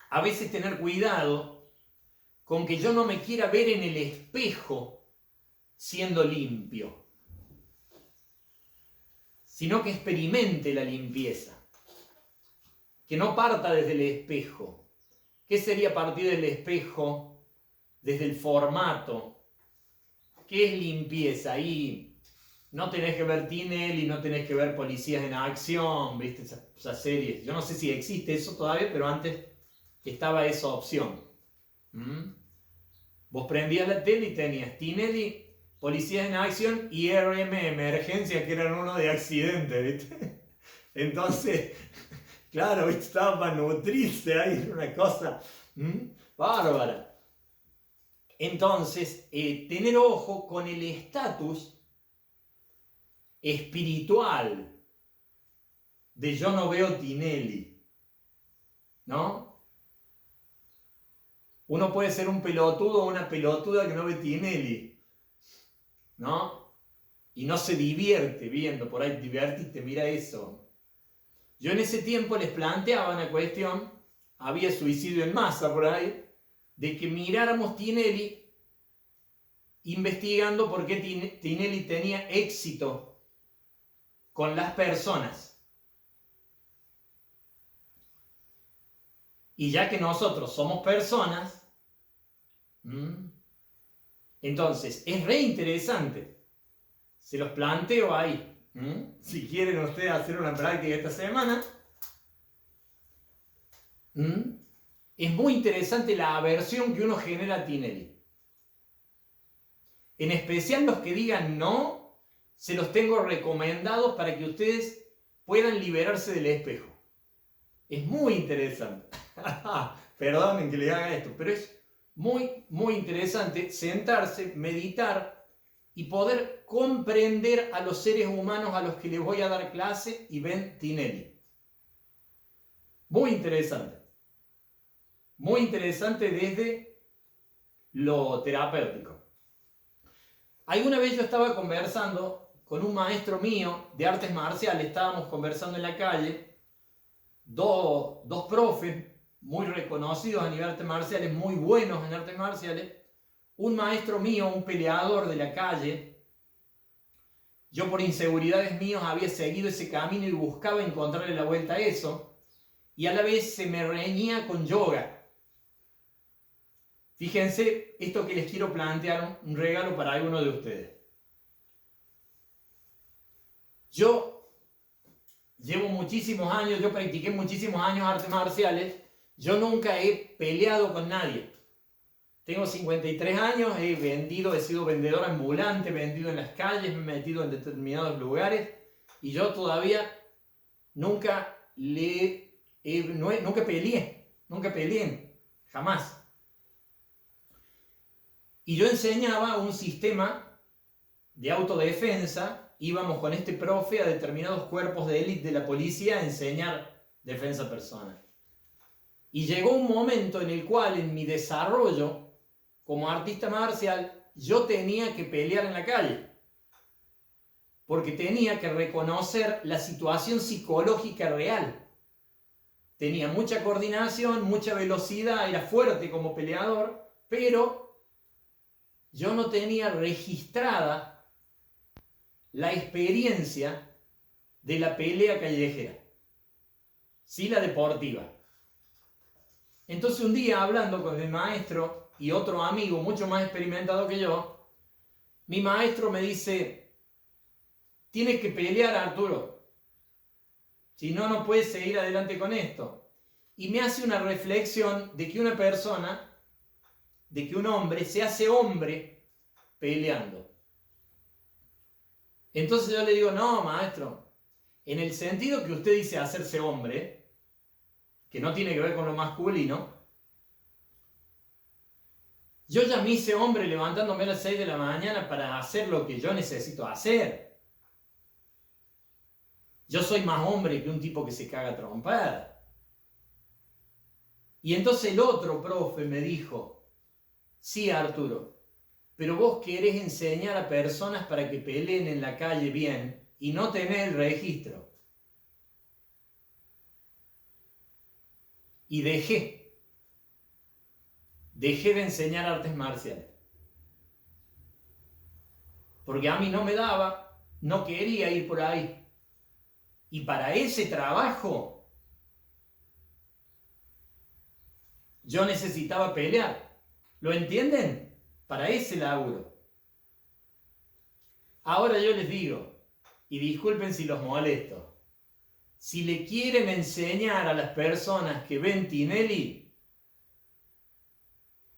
a veces tener cuidado con que yo no me quiera ver en el espejo siendo limpio, sino que experimente la limpieza, que no parta desde el espejo. ¿Qué sería partir del espejo? Desde el formato. ¿Qué es limpieza? Ahí no tenés que ver Tinelli, no tenés que ver Policías en Acción, ¿viste? Esas series. Yo no sé si existe eso todavía, pero antes estaba esa opción. Vos prendías la tele y tenías Tinelli, Policías en Acción y RM Emergencia, que eran uno de accidente, ¿viste? Entonces, claro, ¿viste? Estaba para nutrirse ahí, era una cosa bárbara. Entonces, tener ojo con el estatus espiritual de yo no veo Tinelli, ¿no? Uno puede ser un pelotudo o una pelotuda que no ve Tinelli, ¿no? y no se divierte viendo, por ahí divertite, mira eso. Yo en ese tiempo les planteaba una cuestión, había suicidio en masa por ahí, de que miráramos Tinelli investigando por qué Tinelli tenía éxito con las personas. Y ya que nosotros somos personas, entonces es re interesante. Se los planteo ahí. Si quieren ustedes hacer una práctica esta semana, es muy interesante la aversión que uno genera a Tinelli. En especial los que digan no, se los tengo recomendados para que ustedes puedan liberarse del espejo. Es muy interesante. Perdonen que les haga esto, pero es muy, muy interesante sentarse, meditar y poder comprender a los seres humanos a los que les voy a dar clase y ven Tinelli. Muy interesante. Muy interesante desde lo terapéutico. Alguna vez yo estaba conversando con un maestro mío de artes marciales, estábamos conversando en la calle, dos profes muy reconocidos a nivel de artes marciales, muy buenos en artes marciales, un maestro mío, un peleador de la calle. Yo por inseguridades mías había seguido ese camino y buscaba encontrarle la vuelta a eso, y a la vez se me reñía con yoga. Fíjense esto que les quiero plantear, un regalo para alguno de ustedes. Yo llevo muchísimos años, yo practiqué muchísimos años artes marciales, yo nunca he peleado con nadie. Tengo 53 años, he sido vendedor ambulante, he vendido en las calles, me he metido en determinados lugares y yo todavía nunca peleé, jamás. Y yo enseñaba un sistema de autodefensa, íbamos con este profe a determinados cuerpos de élite de la policía a enseñar defensa personal. Y llegó un momento en el cual en mi desarrollo como artista marcial yo tenía que pelear en la calle, porque tenía que reconocer la situación psicológica real. Tenía mucha coordinación, mucha velocidad, era fuerte como peleador, pero yo no tenía registrada la experiencia de la pelea callejera, sí la deportiva. Entonces un día hablando con mi maestro y otro amigo mucho más experimentado que yo, mi maestro me dice, tienes que pelear, Arturo, si no, no puedes seguir adelante con esto. Y me hace una reflexión de que una persona, de que un hombre se hace hombre peleando. Entonces yo le digo, no, maestro, en el sentido que usted dice hacerse hombre, que no tiene que ver con lo masculino, yo ya me hice hombre levantándome a las 6 de la mañana para hacer lo que yo necesito hacer. Yo soy más hombre que un tipo que se caga a trompar. Y entonces el otro profe me dijo, sí, Arturo, pero vos querés enseñar a personas para que peleen en la calle bien y no tenés el registro. Y dejé de enseñar artes marciales. Porque a mí no me daba, no quería ir por ahí. Y para ese trabajo, yo necesitaba pelear. ¿Lo entienden? Para ese laburo. Ahora yo les digo, y disculpen si los molesto, si le quieren enseñar a las personas que ven Tinelli,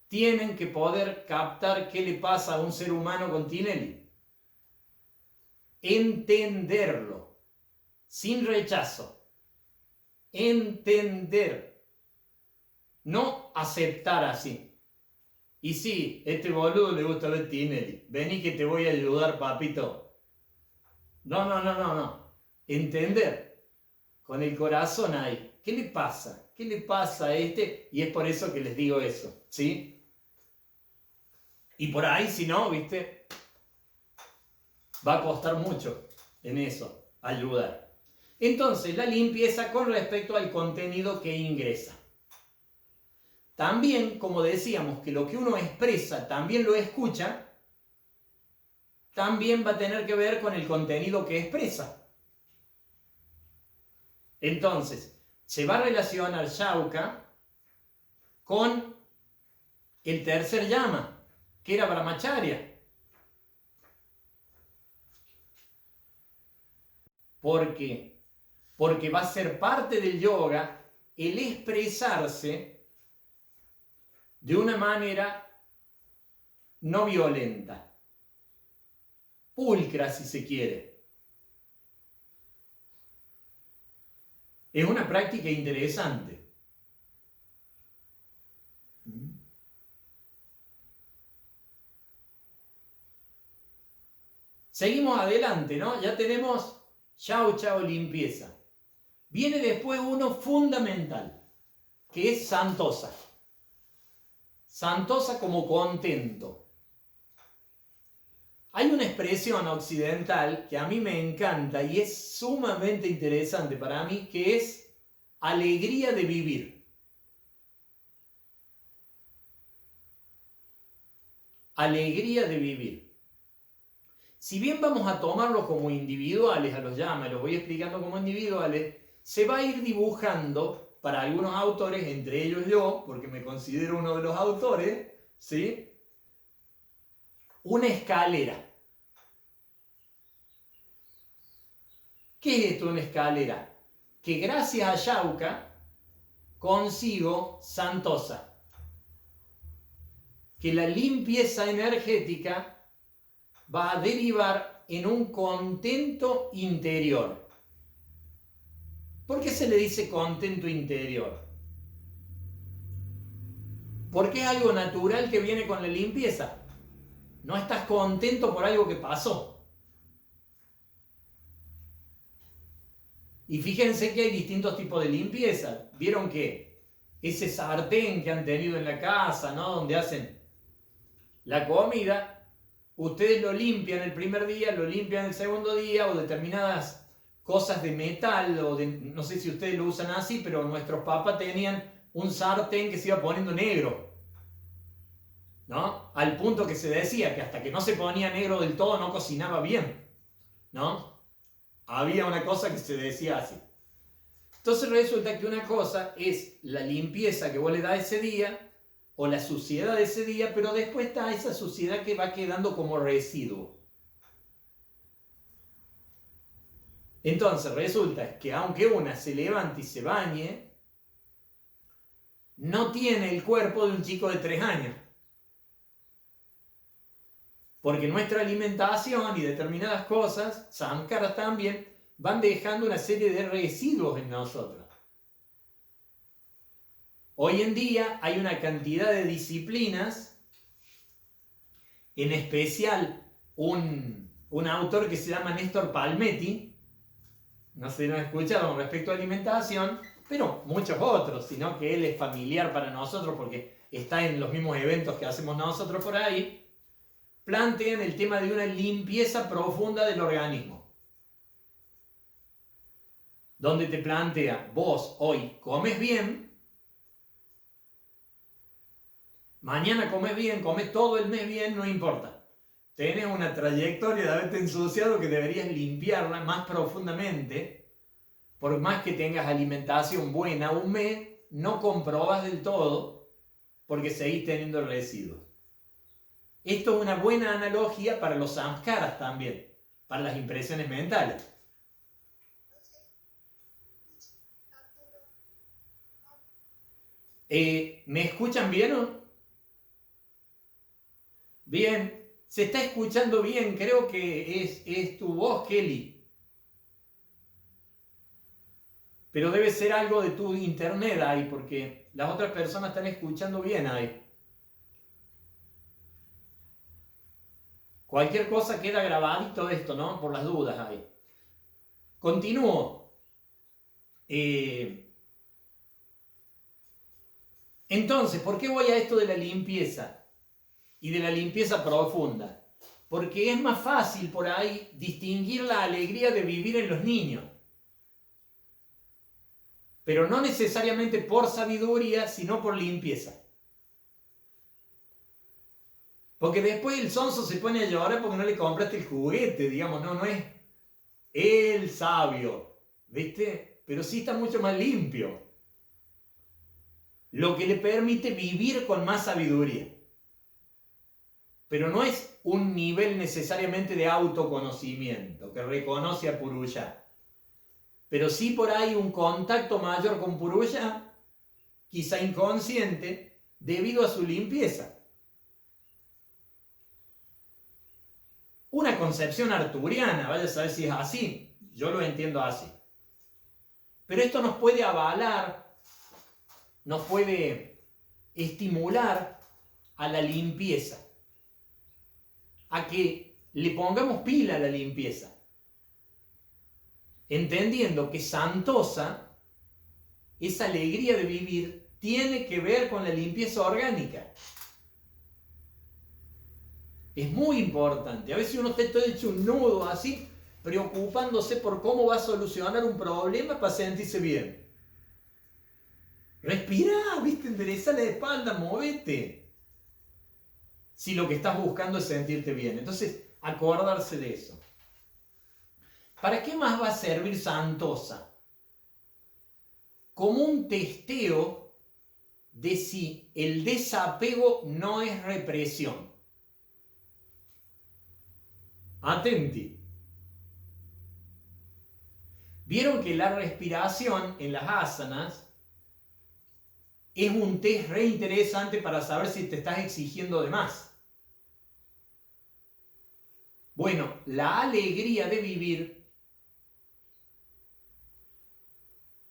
tienen que poder captar qué le pasa a un ser humano con Tinelli. Entenderlo, sin rechazo. Entender. No aceptar así. Y sí, este boludo le gusta ver Tinelli. Vení que te voy a ayudar, papito. No. Entender. Con el corazón ahí. ¿Qué le pasa? ¿Qué le pasa a este? Y es por eso que les digo eso, ¿sí? Y por ahí, si no, ¿viste? va a costar mucho en eso, ayudar. Entonces, la limpieza con respecto al contenido que ingresa. También, como decíamos, que lo que uno expresa también lo escucha, también va a tener que ver con el contenido que expresa. Entonces, se va a relacionar Shauka con el tercer llama, que era Brahmacharya. ¿Por qué? Porque va a ser parte del yoga el expresarse de una manera no violenta, pulcra si se quiere. Es una práctica interesante. Seguimos adelante, ¿no? Ya tenemos chao, chao, limpieza. Viene después uno fundamental, que es santosa. Santosa como contento. Hay una expresión occidental que a mí me encanta y es sumamente interesante para mí, que es alegría de vivir. Alegría de vivir. Si bien vamos a tomarlo como individuales, a los llamas, los voy explicando como individuales, se va a ir dibujando para algunos autores, entre ellos yo, porque me considero uno de los autores, ¿sí? Una escalera. ¿Qué es esto, una escalera? Que gracias a Shauka consigo santosa. Que la limpieza energética va a derivar en un contento interior. ¿Por qué se le dice contento interior? Porque es algo natural que viene con la limpieza. No estás contento por algo que pasó. Y fíjense que hay distintos tipos de limpieza. Vieron que ese sartén que han tenido en la casa, ¿no? Donde hacen la comida, ustedes lo limpian el primer día, lo limpian el segundo día, o determinadas cosas de metal, o de, no sé si ustedes lo usan así, pero nuestros papás tenían un sartén que se iba poniendo negro, ¿no? Al punto que se decía que hasta que no se ponía negro del todo no cocinaba bien, ¿no? Había una cosa que se decía así. Entonces resulta que una cosa es la limpieza que vos le das ese día, o la suciedad de ese día, pero después está esa suciedad que va quedando como residuo. Entonces resulta que aunque una se levante y se bañe, no tiene el cuerpo de un chico de 3 años. Porque nuestra alimentación y determinadas cosas, samskaras también, van dejando una serie de residuos en nosotros. Hoy en día hay una cantidad de disciplinas, en especial un autor que se llama Néstor Palmetti, no sé si lo han escuchado con respecto a alimentación, pero muchos otros, sino que él es familiar para nosotros porque está en los mismos eventos que hacemos nosotros por ahí, plantean el tema de una limpieza profunda del organismo. Donde te plantea, vos hoy comes bien, mañana comes bien, comes todo el mes bien, no importa. Tenés una trayectoria de haberte ensuciado que deberías limpiarla más profundamente. Por más que tengas alimentación buena un mes, no comprobas del todo porque seguís teniendo residuos. Esto es una buena analogía para los samskaras también, para las impresiones mentales. ¿Me escuchan bien o? Bien, se está escuchando bien, creo que es tu voz, Kelly. Pero debe ser algo de tu internet ahí, porque las otras personas están escuchando bien ahí. Cualquier cosa queda grabadito esto, ¿no? Por las dudas ahí. Continúo. Entonces, ¿por qué voy a esto de la limpieza? Y de la limpieza profunda. porque es más fácil por ahí distinguir la alegría de vivir en los niños. Pero no necesariamente por sabiduría, sino por limpieza. Porque después el sonso se pone a llorar porque no le compraste el juguete, digamos, no es el sabio, ¿viste? Pero sí está mucho más limpio. Lo que le permite vivir con más sabiduría. Pero no es un nivel necesariamente de autoconocimiento que reconoce a Purusha. Pero sí por ahí un contacto mayor con Purusha, quizá inconsciente, debido a su limpieza. Una concepción arturiana, vaya a saber si es así, yo lo entiendo así. Pero esto nos puede avalar, nos puede estimular a la limpieza, a que le pongamos pila a la limpieza, entendiendo que Santosa, esa alegría de vivir, tiene que ver con la limpieza orgánica. Es muy importante. A veces uno está todo hecho un nudo así, preocupándose por cómo va a solucionar un problema para sentirse bien. Respira, ¿viste? Endereza la espalda, movete. Si lo que estás buscando es sentirte bien. Entonces, acordarse de eso. ¿Para qué más va a servir Santosa? Como un testeo de si el desapego no es represión. Atenti. Vieron que la respiración en las asanas es un test re interesante para saber si te estás exigiendo de más. Bueno, la alegría de vivir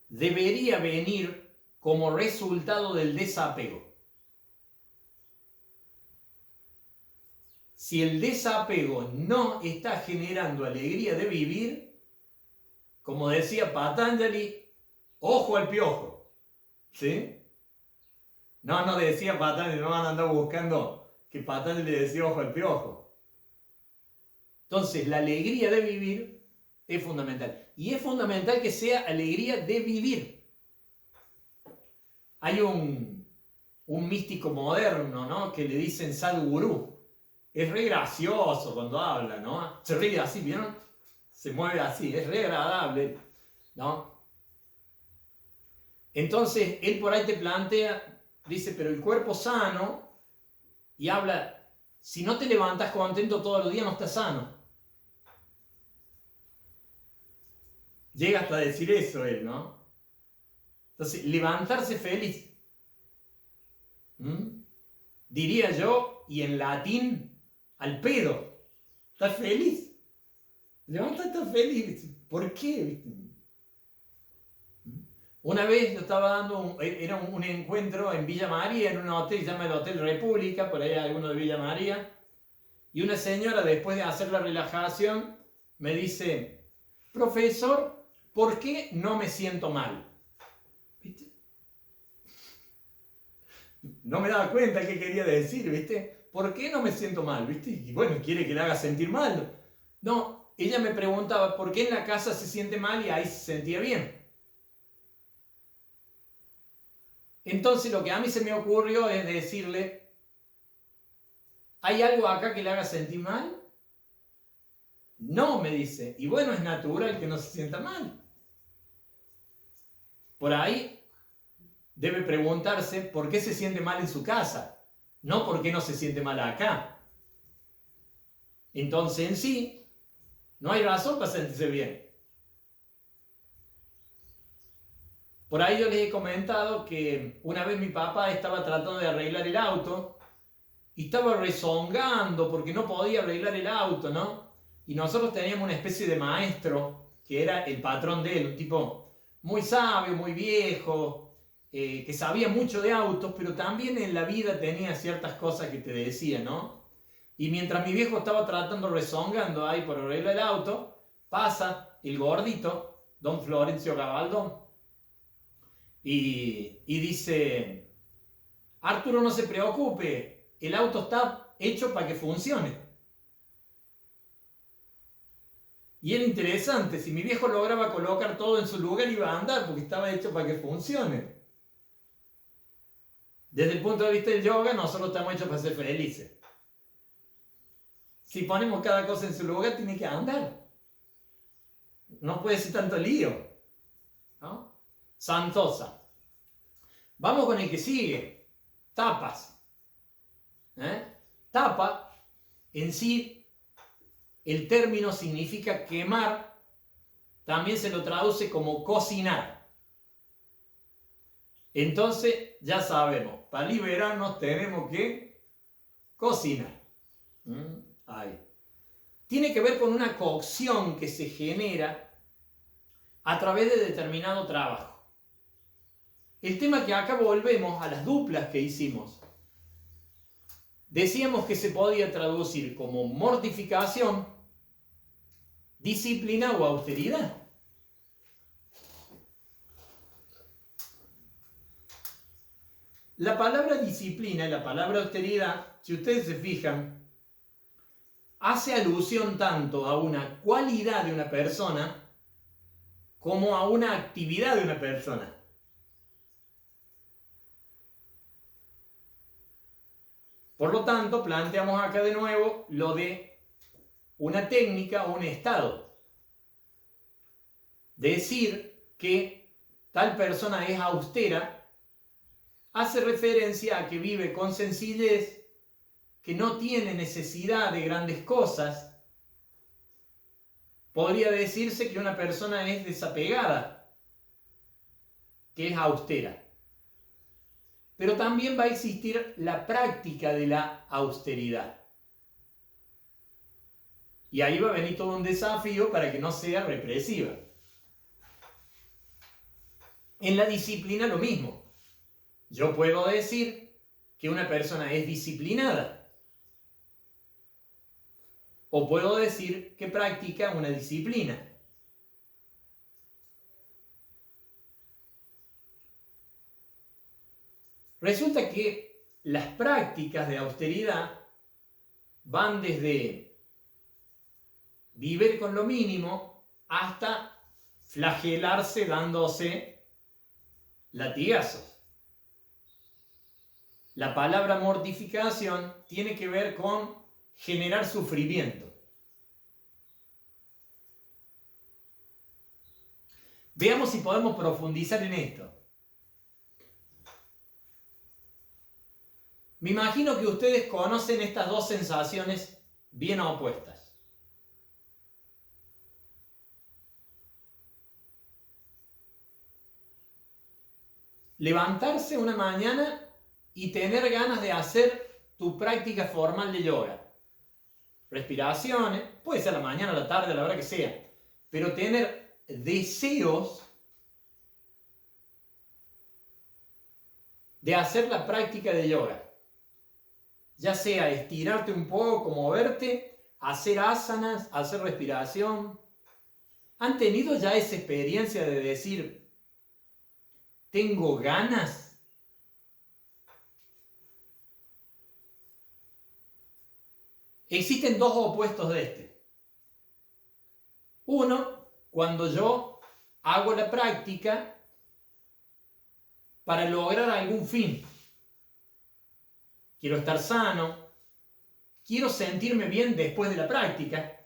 debería venir como resultado del desapego. Si el desapego no está generando alegría de vivir, como decía Patanjali, ojo al piojo. ¿Sí? No decía Patanjali, no van a andar buscando que Patanjali le decía ojo al piojo. Entonces, la alegría de vivir es fundamental. Y es fundamental que sea alegría de vivir. Hay un místico moderno, ¿no?, que le dicen Sadhguru. Es re gracioso cuando habla, ¿no? Se ríe así, ¿vieron? Se mueve así, es re agradable, ¿no? Entonces, él por ahí te plantea, dice, pero el cuerpo sano, y habla, si no te levantas contento todos los días, no estás sano. Llega hasta decir eso él, ¿no? Entonces, levantarse feliz. Diría yo, y en latín, al pedo. ¿Estás feliz? Levántate, estás feliz. ¿Por qué? Una vez yo estaba dando, era un encuentro en Villa María, en un hotel, se llama el Hotel República, por ahí hay alguno de Villa María, y una señora, después de hacer la relajación, me dice, profesor, ¿por qué no me siento mal? ¿Viste? No me daba cuenta qué quería decir, ¿viste? ¿Por qué no me siento mal? ¿Viste? Y bueno, quiere que le haga sentir mal. No, ella me preguntaba por qué en la casa se siente mal y ahí se sentía bien. Entonces lo que a mí se me ocurrió es decirle, ¿hay algo acá que le haga sentir mal? No, me dice, y bueno, es natural que no se sienta mal. Por ahí debe preguntarse por qué se siente mal en su casa, no por qué no se siente mal acá. Entonces en sí, no hay razón para sentirse bien. Por ahí yo les he comentado que una vez mi papá estaba tratando de arreglar el auto y estaba rezongando porque no podía arreglar el auto, ¿no? Y nosotros teníamos una especie de maestro que era el patrón de él, un tipo muy sabio, muy viejo, que sabía mucho de autos, pero también en la vida tenía ciertas cosas que te decía, ¿no? Y mientras mi viejo estaba tratando, rezongando ahí por arreglar el auto, pasa el gordito, don Florencio Gabaldón, y dice, Arturo, no se preocupe, el auto está hecho para que funcione. Y era interesante, si mi viejo lograba colocar todo en su lugar, iba a andar porque estaba hecho para que funcione. Desde el punto de vista del yoga, nosotros estamos hechos para ser felices. Si ponemos cada cosa en su lugar, tiene que andar. No puede ser tanto lío, ¿no? Santosa. Vamos con el que sigue. Tapas. Tapa, en sí, el término significa quemar. También se lo traduce como cocinar. Entonces, ya sabemos, para liberarnos tenemos que cocinar. Ahí. Tiene que ver con una cocción que se genera a través de determinado trabajo. El tema que acá volvemos a las duplas que hicimos. Decíamos que se podía traducir como mortificación, disciplina o austeridad. La palabra disciplina y la palabra austeridad, si ustedes se fijan, hace alusión tanto a una cualidad de una persona como a una actividad de una persona. Por lo tanto, planteamos acá de nuevo lo de una técnica o un estado. Decir que tal persona es austera hace referencia a que vive con sencillez, que no tiene necesidad de grandes cosas. Podría decirse que una persona es desapegada, que es austera. Pero también va a existir la práctica de la austeridad. Y ahí va a venir todo un desafío para que no sea represiva. En la disciplina lo mismo. Yo puedo decir que una persona es disciplinada. O puedo decir que practica una disciplina. Resulta que las prácticas de austeridad van desde vivir con lo mínimo hasta flagelarse dándose latigazos. La palabra mortificación tiene que ver con generar sufrimiento. Veamos si podemos profundizar en esto. Me imagino que ustedes conocen estas dos sensaciones bien opuestas. Levantarse una mañana y tener ganas de hacer tu práctica formal de yoga. Respiraciones, puede ser a la mañana, a la tarde, a la hora que sea, pero tener deseos de hacer la práctica de yoga. Ya sea estirarte un poco, moverte, hacer asanas, hacer respiración. ¿Han tenido ya esa experiencia de decir, tengo ganas? Existen dos opuestos de este. Uno, cuando yo hago la práctica para lograr algún fin. Quiero estar sano, quiero sentirme bien después de la práctica.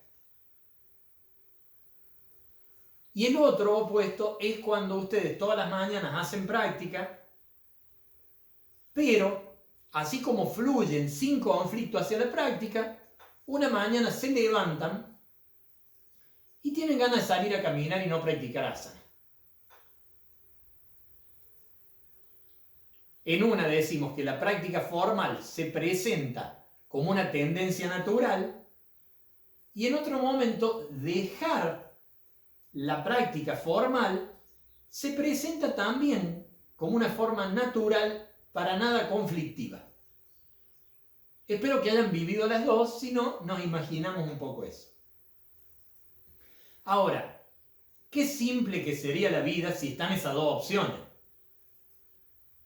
Y el otro opuesto es cuando ustedes todas las mañanas hacen práctica, pero así como fluyen sin conflicto hacia la práctica, una mañana se levantan y tienen ganas de salir a caminar y no practicar asana. En una decimos que la práctica formal se presenta como una tendencia natural y en otro momento dejar la práctica formal se presenta también como una forma natural para nada conflictiva. Espero que hayan vivido las dos, si no, nos imaginamos un poco eso. Ahora, qué simple que sería la vida si están esas dos opciones.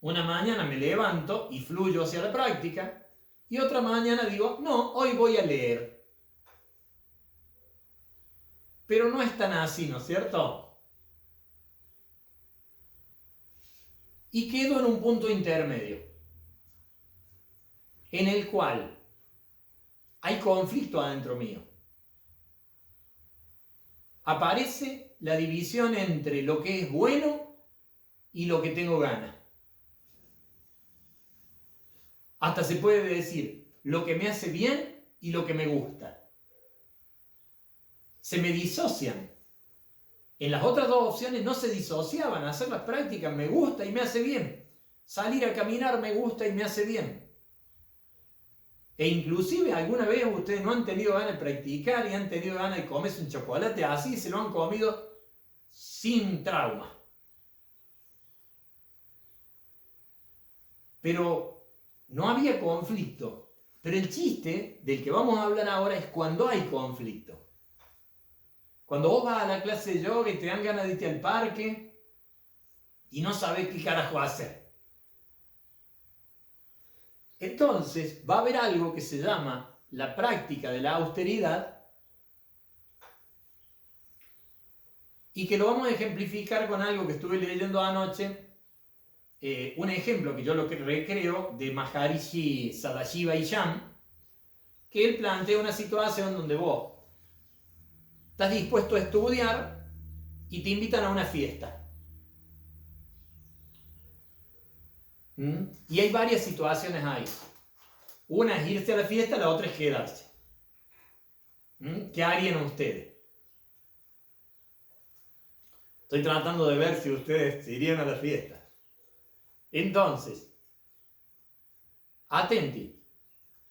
Una mañana me levanto y fluyo hacia la práctica, y otra mañana digo, no, hoy voy a leer. pero no es tan así, ¿no es cierto? Y quedo en un punto intermedio, en el cual hay conflicto adentro mío. Aparece la división entre lo que es bueno y lo que tengo ganas. Hasta se puede decir lo que me hace bien y lo que me gusta. Se me disocian. En las otras dos opciones no se disociaban. Hacer las prácticas me gusta y me hace bien. Salir a caminar me gusta y me hace bien. E inclusive alguna vez ustedes no han tenido ganas de practicar y han tenido ganas de comerse un chocolate así y se lo han comido sin trauma. Pero no había conflicto. Pero el chiste del que vamos a hablar ahora es cuando hay conflicto. Cuando vos vas a la clase de yoga y te dan ganas de irte al parque y no sabes qué carajo hacer. Entonces va a haber algo que se llama la práctica de la austeridad y que lo vamos a ejemplificar con algo que estuve leyendo anoche. Un ejemplo que yo lo recreo de Maharishi Sadashiva-Isham, que él plantea una situación donde vos estás dispuesto a estudiar y te invitan a una fiesta. Y hay varias situaciones ahí. Una es irse a la fiesta, la otra es quedarse. ¿Qué harían ustedes? Estoy tratando de ver si ustedes se irían a la fiesta. Entonces, atenti.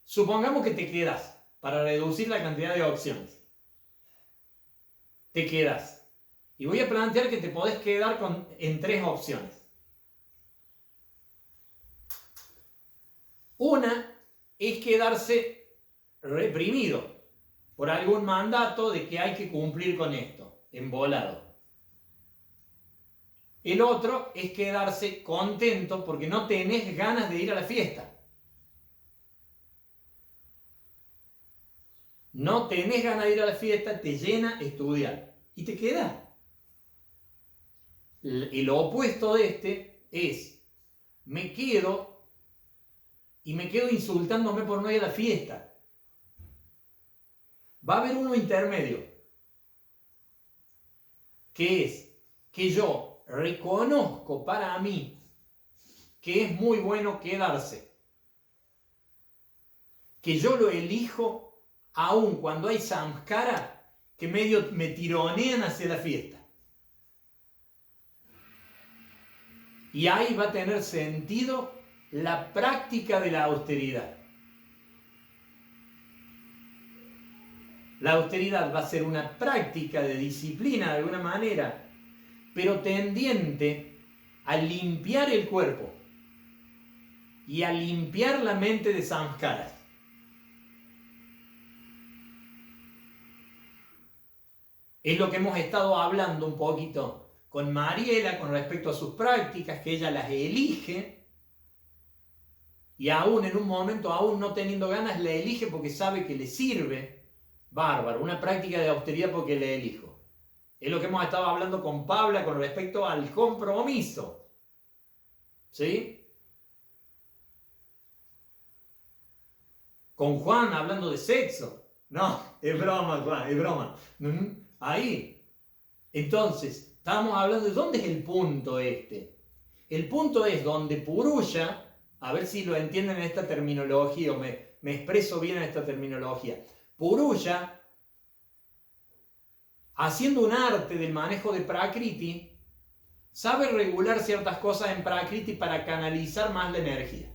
Supongamos que te quedas para reducir la cantidad de opciones. Te quedas. Y voy a plantear que te podés quedar en tres opciones. Una es quedarse reprimido por algún mandato de que hay que cumplir con esto, embolado. El otro es quedarse contento porque no tenés ganas de ir a la fiesta. No tenés ganas de ir a la fiesta, te llena estudiar y te quedás. El opuesto de este es, me quedo y me quedo insultándome por no ir a la fiesta. Va a haber uno intermedio, que es que yo reconozco para mí que es muy bueno quedarse, que yo lo elijo aun cuando hay samskara que medio me tironean hacia la fiesta. Y ahí va a tener sentido la práctica de la austeridad. La austeridad va a ser una práctica de disciplina de alguna manera, pero tendiente a limpiar el cuerpo y a limpiar la mente de samskaras. Es lo que hemos estado hablando un poquito con Mariela con respecto a sus prácticas, que ella las elige y aún en un momento, aún no teniendo ganas, la elige porque sabe que le sirve. Bárbaro, una práctica de austeridad porque le elijo. Es lo que hemos estado hablando con Paula con respecto al compromiso. ¿Sí? Con Juan hablando de sexo. No, es broma, Juan, es broma. Ahí. Entonces, estamos hablando de dónde es el punto este. El punto es donde Purusha, a ver si lo entienden en esta terminología o me expreso bien en esta terminología. Purusha, haciendo un arte del manejo de Prakriti, sabe regular ciertas cosas en Prakriti para canalizar más la energía.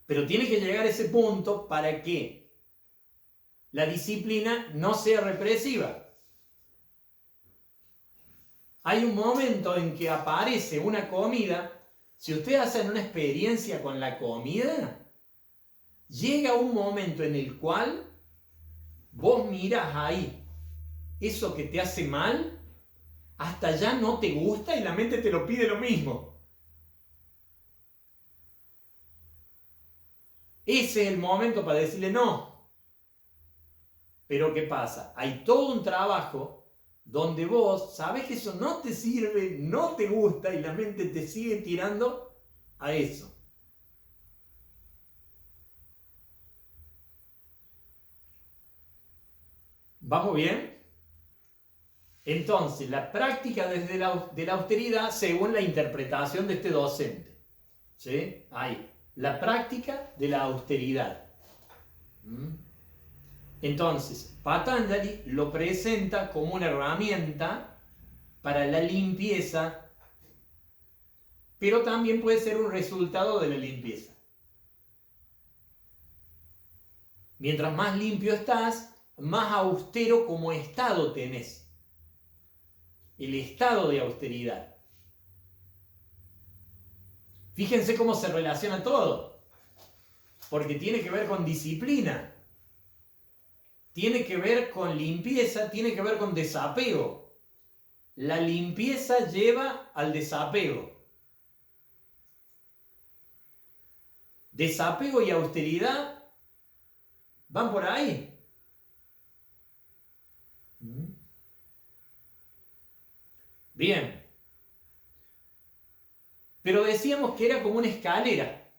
Pero tiene que llegar a ese punto para que la disciplina no sea represiva. Hay un momento en que aparece una comida. Si ustedes hacen una experiencia con la comida, llega un momento en el cual vos miras ahí eso que te hace mal, hasta ya no te gusta y la mente te lo pide lo mismo. Ese es el momento para decirle no. Pero ¿qué pasa? Hay todo un trabajo donde vos sabés que eso no te sirve, no te gusta y la mente te sigue tirando a eso. ¿Vamos bien? Entonces, la práctica de la austeridad según la interpretación de este docente. ¿Sí? Ahí. La práctica de la austeridad. Entonces, Patanjali lo presenta como una herramienta para la limpieza, pero también puede ser un resultado de la limpieza. Mientras más limpio estás, más austero como estado tenés. El estado de austeridad. Fíjense cómo se relaciona todo, porque tiene que ver con disciplina, tiene que ver con limpieza, tiene que ver con desapego. La limpieza lleva al desapego. Desapego y austeridad van por ahí. Bien. Pero decíamos que era como una escalera.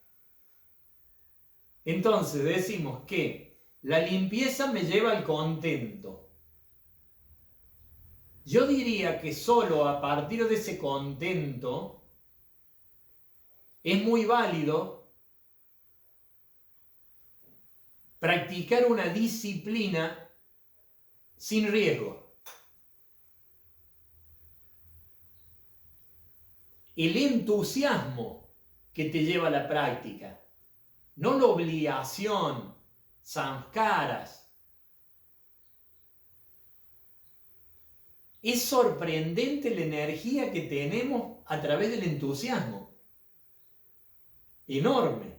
Entonces decimos que la limpieza me lleva al contento. Yo diría que solo a partir de ese contento es muy válido practicar una disciplina sin riesgo. El entusiasmo que te lleva a la práctica, no la obligación, samskaras. Es sorprendente la energía que tenemos a través del entusiasmo. Enorme.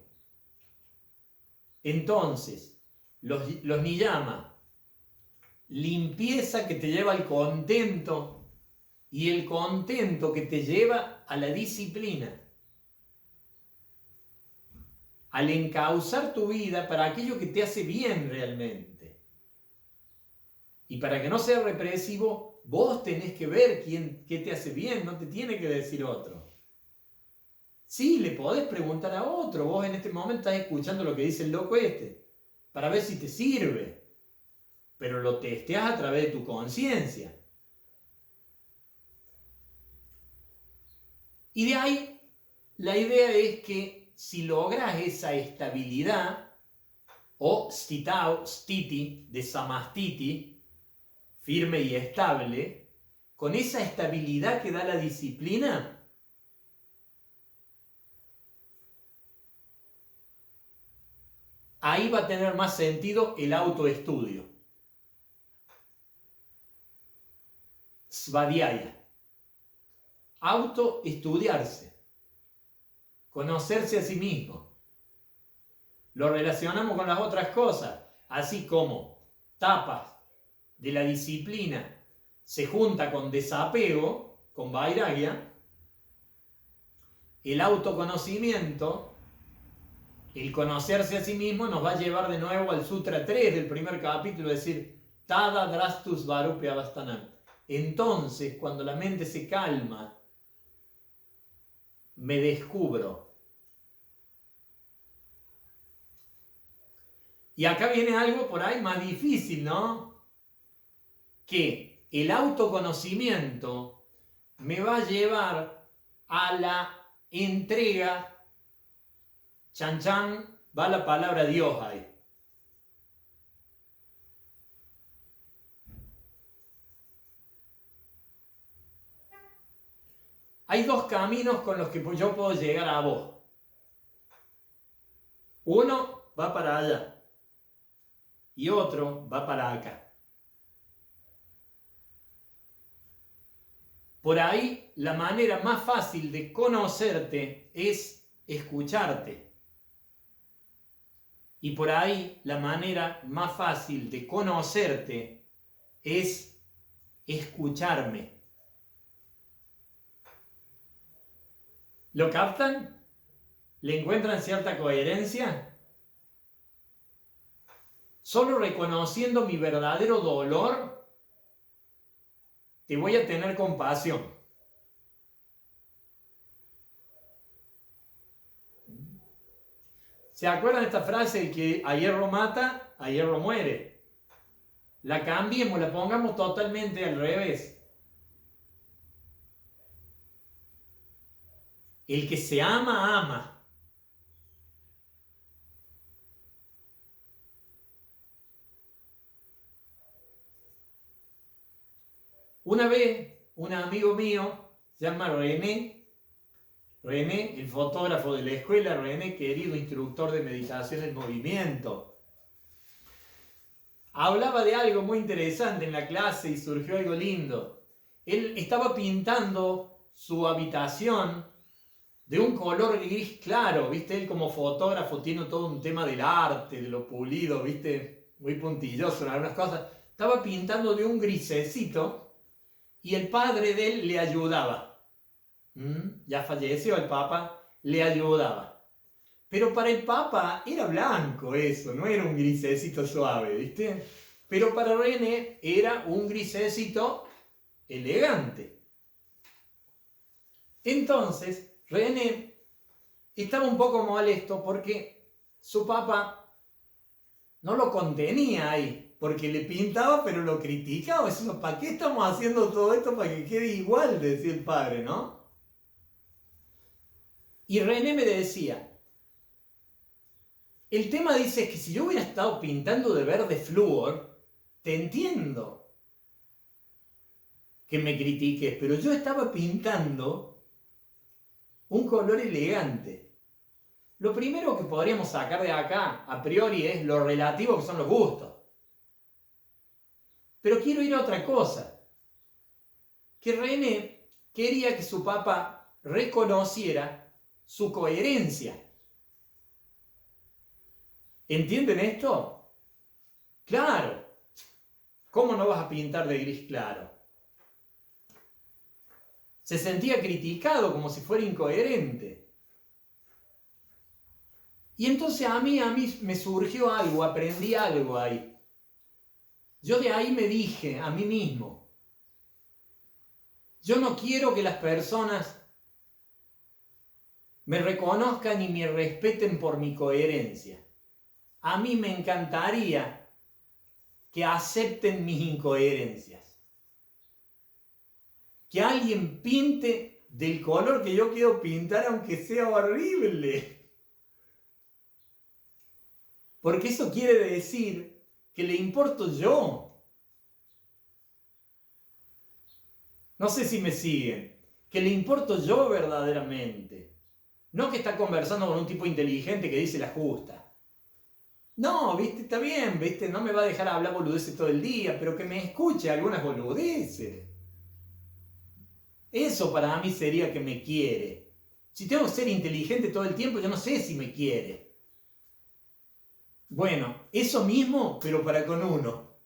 Entonces, los niyama, limpieza que te lleva al contento y el contento que te lleva a la disciplina. Al encauzar tu vida para aquello que te hace bien realmente. Y para que no sea represivo, vos tenés que ver qué te hace bien, no te tiene que decir otro. Sí, le podés preguntar a otro, vos en este momento estás escuchando lo que dice el loco este, para ver si te sirve, pero lo testeás a través de tu conciencia. Y de ahí, la idea es que si logras esa estabilidad, o stiti, de samastiti, firme y estable, con esa estabilidad que da la disciplina, ahí va a tener más sentido el autoestudio. Svadhyaya. Autoestudiarse. Conocerse a sí mismo. Lo relacionamos con las otras cosas, así como tapas de la disciplina se junta con desapego, con vairagya. El autoconocimiento, el conocerse a sí mismo, nos va a llevar de nuevo al Sutra 3 del primer capítulo, es decir, Tada Drastus Varupya Vastanam. Entonces, cuando la mente se calma, me descubro. Y acá viene algo por ahí más difícil, ¿no? Que el autoconocimiento me va a llevar a la entrega. Chan chan, va la palabra Dios ahí. Hay dos caminos con los que yo puedo llegar a vos. Uno va para allá y otro va para acá. Por ahí, la manera más fácil de conocerte es escucharte. Y por ahí, la manera más fácil de conocerte es escucharme. ¿Lo captan? ¿Le encuentran cierta coherencia? Solo reconociendo mi verdadero dolor, te voy a tener compasión. ¿Se acuerdan de esta frase? El que a hierro mata, a hierro muere. La cambiemos, la pongamos totalmente al revés. El que se ama, ama. Una vez, un amigo mío, se llama René, el fotógrafo de la escuela, René, querido instructor de meditación en movimiento, hablaba de algo muy interesante en la clase y surgió algo lindo. Él estaba pintando su habitación de un color gris claro, ¿viste? Él como fotógrafo tiene todo un tema del arte, de lo pulido, ¿viste? Muy puntilloso en algunas cosas. Estaba pintando de un grisecito y el padre de él le ayudaba. Ya falleció el Papa, le ayudaba. Pero para el Papa era blanco eso, no era un grisecito suave, ¿viste? Pero para René era un grisecito elegante. Entonces, René estaba un poco molesto porque su Papa no lo contenía ahí, porque le pintaba pero lo criticaba. Decía, ¿para qué estamos haciendo todo esto? Para que quede igual, decía el padre, ¿no? Y René me decía, el tema dice que si yo hubiera estado pintando de verde flúor, te entiendo que me critiques, pero yo estaba pintando un color elegante. Lo primero que podríamos sacar de acá, a priori, es lo relativo que son los gustos. Pero quiero ir a otra cosa. Que René quería que su Papa reconociera su coherencia. ¿Entienden esto? Claro. ¿Cómo no vas a pintar de gris claro? Se sentía criticado como si fuera incoherente. Y entonces a mí me surgió algo, aprendí algo ahí. Yo de ahí me dije a mí mismo, yo no quiero que las personas me reconozcan y me respeten por mi coherencia. A mí me encantaría que acepten mis incoherencias. Que alguien pinte del color que yo quiero pintar aunque sea horrible. Porque eso quiere decir que le importo yo. No sé si me siguen. Que le importo yo verdaderamente. No que está conversando con un tipo inteligente que dice la justa. No, viste, está bien, viste, no me va a dejar hablar boludeces todo el día, pero que me escuche algunas boludeces. Eso para mí sería que me quiere. Si tengo que ser inteligente todo el tiempo, yo no sé si me quiere. Bueno, eso mismo, pero para con uno.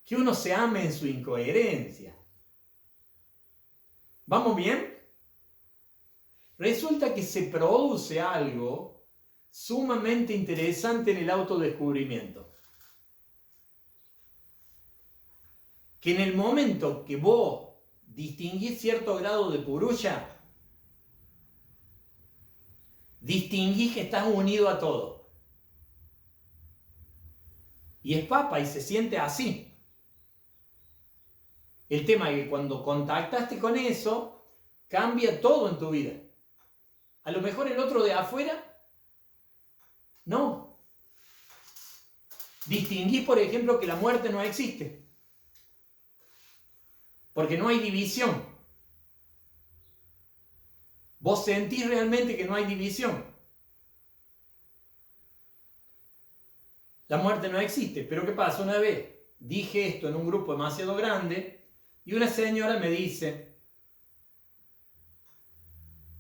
Que uno se ame en su incoherencia. ¿Vamos bien? Resulta que se produce algo sumamente interesante en el autodescubrimiento. Que en el momento que vos distinguís cierto grado de purulla, distinguís que estás unido a todo. Y es Papa y se siente así. El tema es que cuando contactaste con eso, cambia todo en tu vida. A lo mejor el otro de afuera, no. Distinguís, por ejemplo, que la muerte no existe. Porque no hay división. Vos sentís realmente que no hay división. La muerte no existe. Pero ¿qué pasa? Una vez dije esto en un grupo demasiado grande y una señora me dice,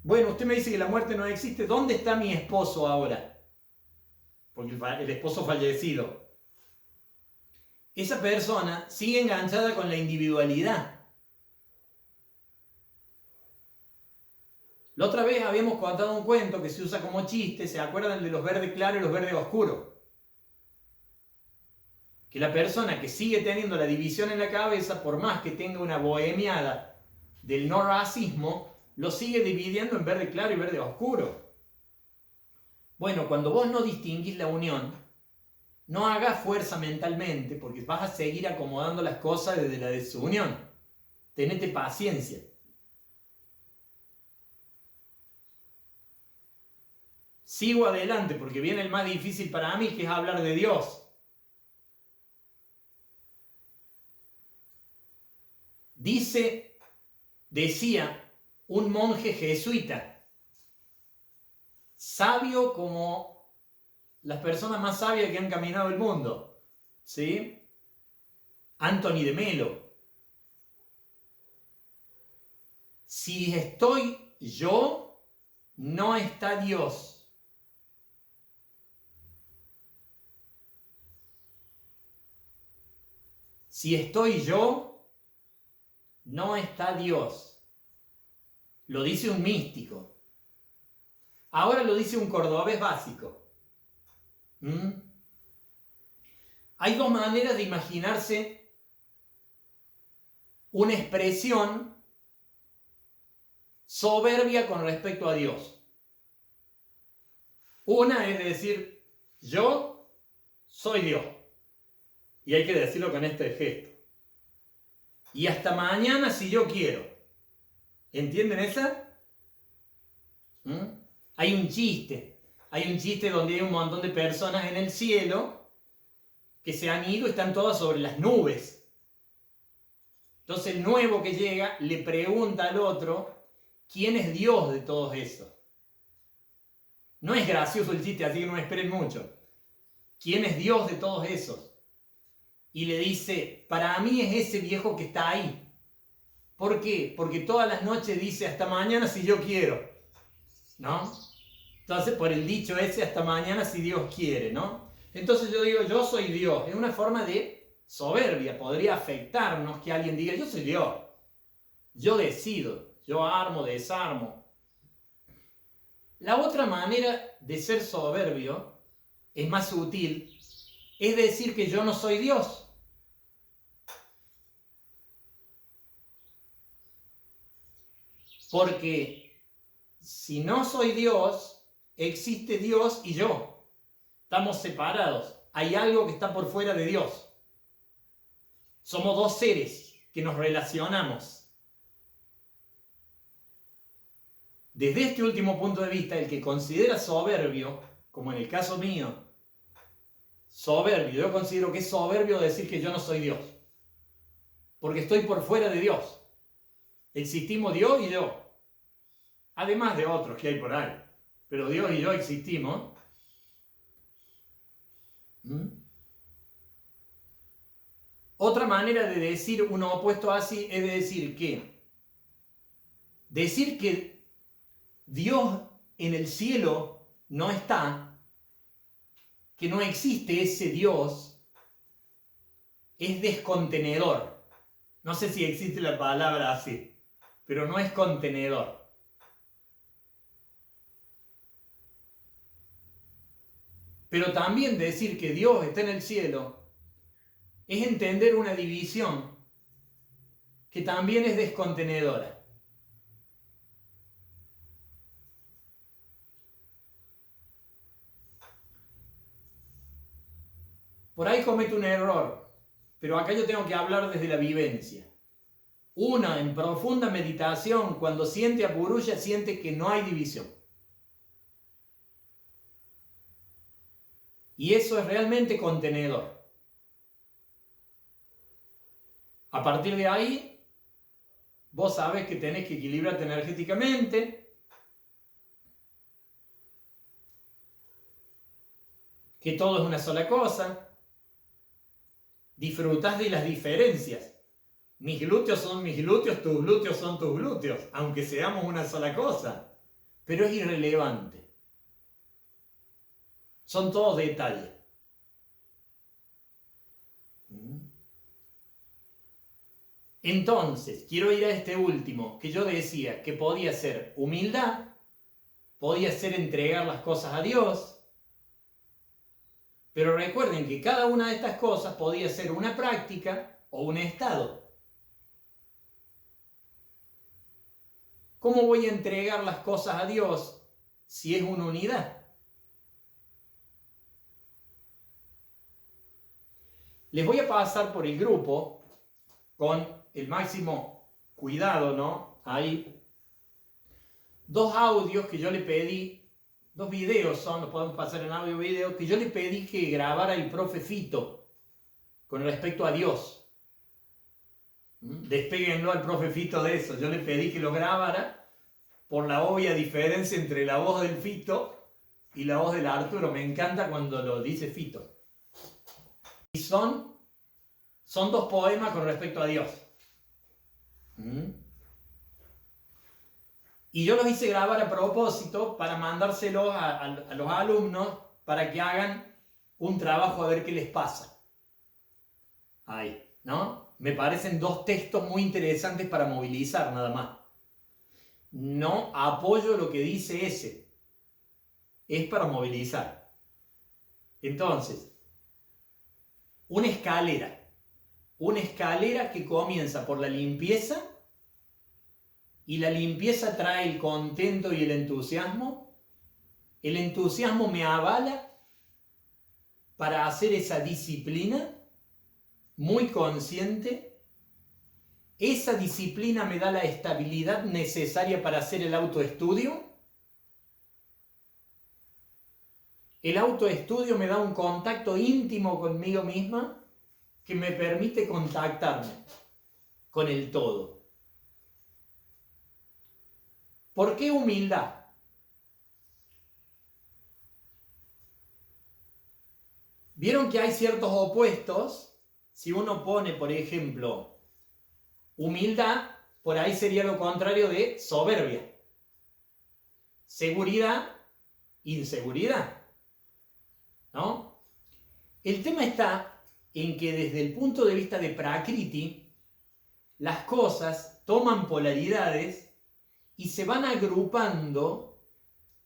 bueno, usted me dice que la muerte no existe, ¿dónde está mi esposo ahora? Porque el esposo fallecido. Esa persona sigue enganchada con la individualidad. La otra vez habíamos contado un cuento que se usa como chiste, ¿se acuerdan de los verdes claros y los verdes oscuros? Que la persona que sigue teniendo la división en la cabeza, por más que tenga una bohemiada del no racismo, lo sigue dividiendo en verde claro y verde oscuro. Bueno, cuando vos no distinguís la unión, no hagas fuerza mentalmente, porque vas a seguir acomodando las cosas desde la desunión. Tenete paciencia. Sigo adelante porque viene el más difícil para mí, que es hablar de Dios. Decía un monje jesuita, sabio como las personas más sabias que han caminado el mundo, ¿sí? Anthony de Melo. Si estoy yo, no está Dios. Si estoy yo, no está Dios. Lo dice un místico. Ahora lo dice un cordobés básico. Hay dos maneras de imaginarse una expresión soberbia con respecto a Dios. Una es decir, yo soy Dios. Y hay que decirlo con este gesto. Y hasta mañana si yo quiero. ¿Entienden esa? Hay un chiste donde hay un montón de personas en el cielo que se han ido y están todas sobre las nubes. Entonces el nuevo que llega le pregunta al otro, ¿quién es Dios de todos esos? No es gracioso el chiste, así que no me esperen mucho. ¿Quién es Dios de todos esos? Y le dice, para mí es ese viejo que está ahí. ¿Por qué? Porque todas las noches dice, hasta mañana si yo quiero. ¿No? Entonces, por el dicho ese, hasta mañana si Dios quiere, ¿no? Entonces yo digo, yo soy Dios. Es una forma de soberbia. Podría afectarnos que alguien diga, yo soy Dios. Yo decido. Yo armo, desarmo. La otra manera de ser soberbio es más sutil. Es decir que yo no soy Dios. Porque si no soy Dios, existe Dios y yo. Estamos separados. Hay algo que está por fuera de Dios. Somos dos seres que nos relacionamos. Desde este último punto de vista, el que considera soberbio, como en el caso mío, soberbio, yo considero que es soberbio decir que yo no soy Dios. Porque estoy por fuera de Dios. Existimos Dios y yo. Además de otros que hay por ahí. Pero Dios y yo existimos. Otra manera de decir uno opuesto así es decir que Dios en el cielo no está, que no existe ese Dios, es descontenedor. No sé si existe la palabra así, pero no es contenedor. Pero también decir que Dios está en el cielo es entender una división que también es descontenedora. Por ahí comete un error, pero acá yo tengo que hablar desde la vivencia. Una, en profunda meditación, cuando siente a Puruya, siente que no hay división. Y eso es realmente contenedor. A partir de ahí, vos sabés que tenés que equilibrarte energéticamente, que todo es una sola cosa, disfrutás de las diferencias. Mis glúteos son mis glúteos, tus glúteos son tus glúteos, aunque seamos una sola cosa, pero es irrelevante. Son todos detalles. Entonces, quiero ir a este último, que yo decía que podía ser humildad, podía ser entregar las cosas a Dios. Pero recuerden que cada una de estas cosas podía ser una práctica o un estado. ¿Cómo voy a entregar las cosas a Dios si es una unidad? Les voy a pasar por el grupo con el máximo cuidado, ¿no? Hay dos audios que yo le pedí, dos videos son, los podemos pasar en audio y video, que yo le pedí que grabara el profe Fito con respecto a Dios. Despéguenlo al profe Fito de eso. Yo le pedí que lo grabara por la obvia diferencia entre la voz del Fito y la voz del Arturo. Me encanta cuando lo dice Fito. Y son dos poemas con respecto a Dios. Y yo los hice grabar a propósito para mandárselos a los alumnos para que hagan un trabajo a ver qué les pasa. Ahí, ¿no? Me parecen dos textos muy interesantes para movilizar nada más. No apoyo lo que dice ese. Es para movilizar. Entonces, una escalera. Una escalera que comienza por la limpieza y la limpieza trae el contento y el entusiasmo. El entusiasmo me avala para hacer esa disciplina muy consciente. Esa disciplina me da la estabilidad necesaria para hacer el autoestudio. El autoestudio me da un contacto íntimo conmigo misma que me permite contactarme con el todo. ¿Por qué humildad? Vieron que hay ciertos opuestos. Si uno pone, por ejemplo, humildad, por ahí sería lo contrario de soberbia. Seguridad, inseguridad. ¿No? El tema está en que desde el punto de vista de Prakriti, las cosas toman polaridades y se van agrupando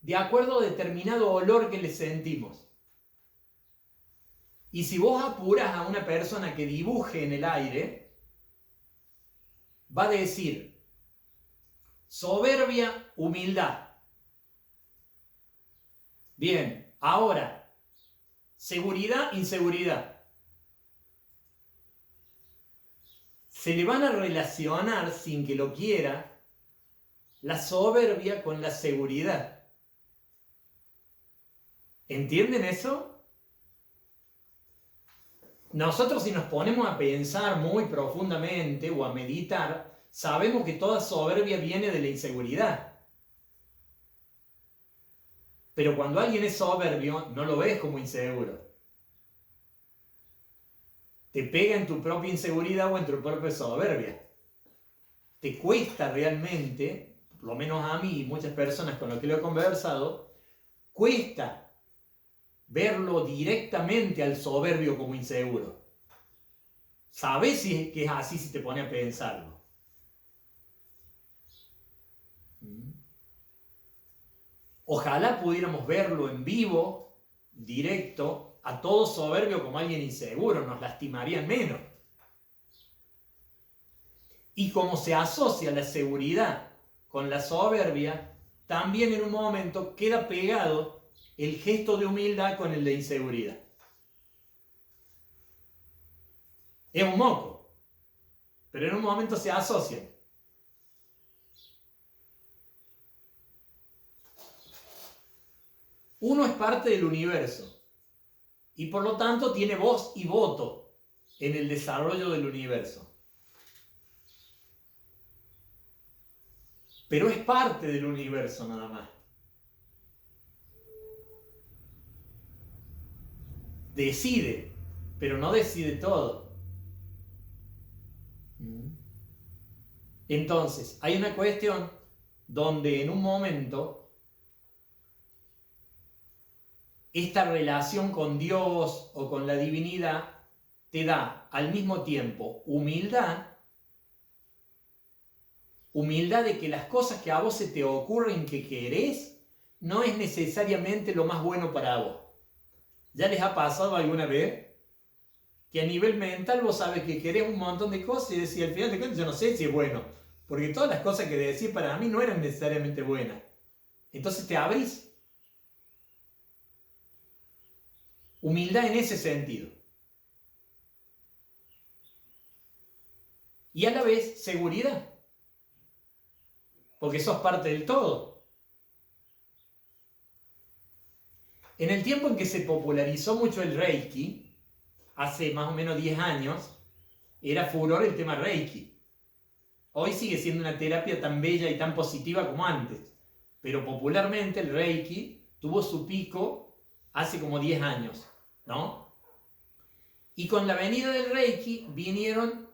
de acuerdo a determinado olor que le sentimos. Y si vos apuras a una persona que dibuje en el aire, va a decir soberbia, humildad. Bien, ahora, seguridad, inseguridad. Se le van a relacionar, sin que lo quiera, la soberbia con la seguridad. ¿Entienden eso? Nosotros, si nos ponemos a pensar muy profundamente o a meditar, sabemos que toda soberbia viene de la inseguridad. Pero cuando alguien es soberbio, no lo ves como inseguro. Te pega en tu propia inseguridad o en tu propia soberbia. Te cuesta realmente, por lo menos a mí y muchas personas con las que lo he conversado, cuesta verlo directamente al soberbio como inseguro. Sabes que es así si te pones a pensarlo. Ojalá pudiéramos verlo en vivo, directo, a todo soberbio como alguien inseguro, nos lastimarían menos. Y como se asocia la seguridad con la soberbia, también en un momento queda pegado el gesto de humildad con el de inseguridad. Es un moco, pero en un momento se asocian. Uno es parte del universo y por lo tanto tiene voz y voto en el desarrollo del universo. Pero es parte del universo nada más. Decide, pero no decide todo. Entonces, hay una cuestión donde en un momento esta relación con Dios o con la divinidad te da al mismo tiempo humildad de que las cosas que a vos se te ocurren que querés, no es necesariamente lo más bueno para vos. ¿Ya les ha pasado alguna vez que a nivel mental vos sabes que querés un montón de cosas y decís, al final de cuentas yo no sé si es bueno? Porque todas las cosas que decís para mí no eran necesariamente buenas. Entonces te abrís. Humildad en ese sentido. Y a la vez seguridad. Porque sos parte del todo. En el tiempo en que se popularizó mucho el Reiki, hace más o menos 10 años, era furor el tema Reiki. Hoy sigue siendo una terapia tan bella y tan positiva como antes. Pero popularmente el Reiki tuvo su pico hace como 10 años, ¿no? Y con la venida del Reiki vinieron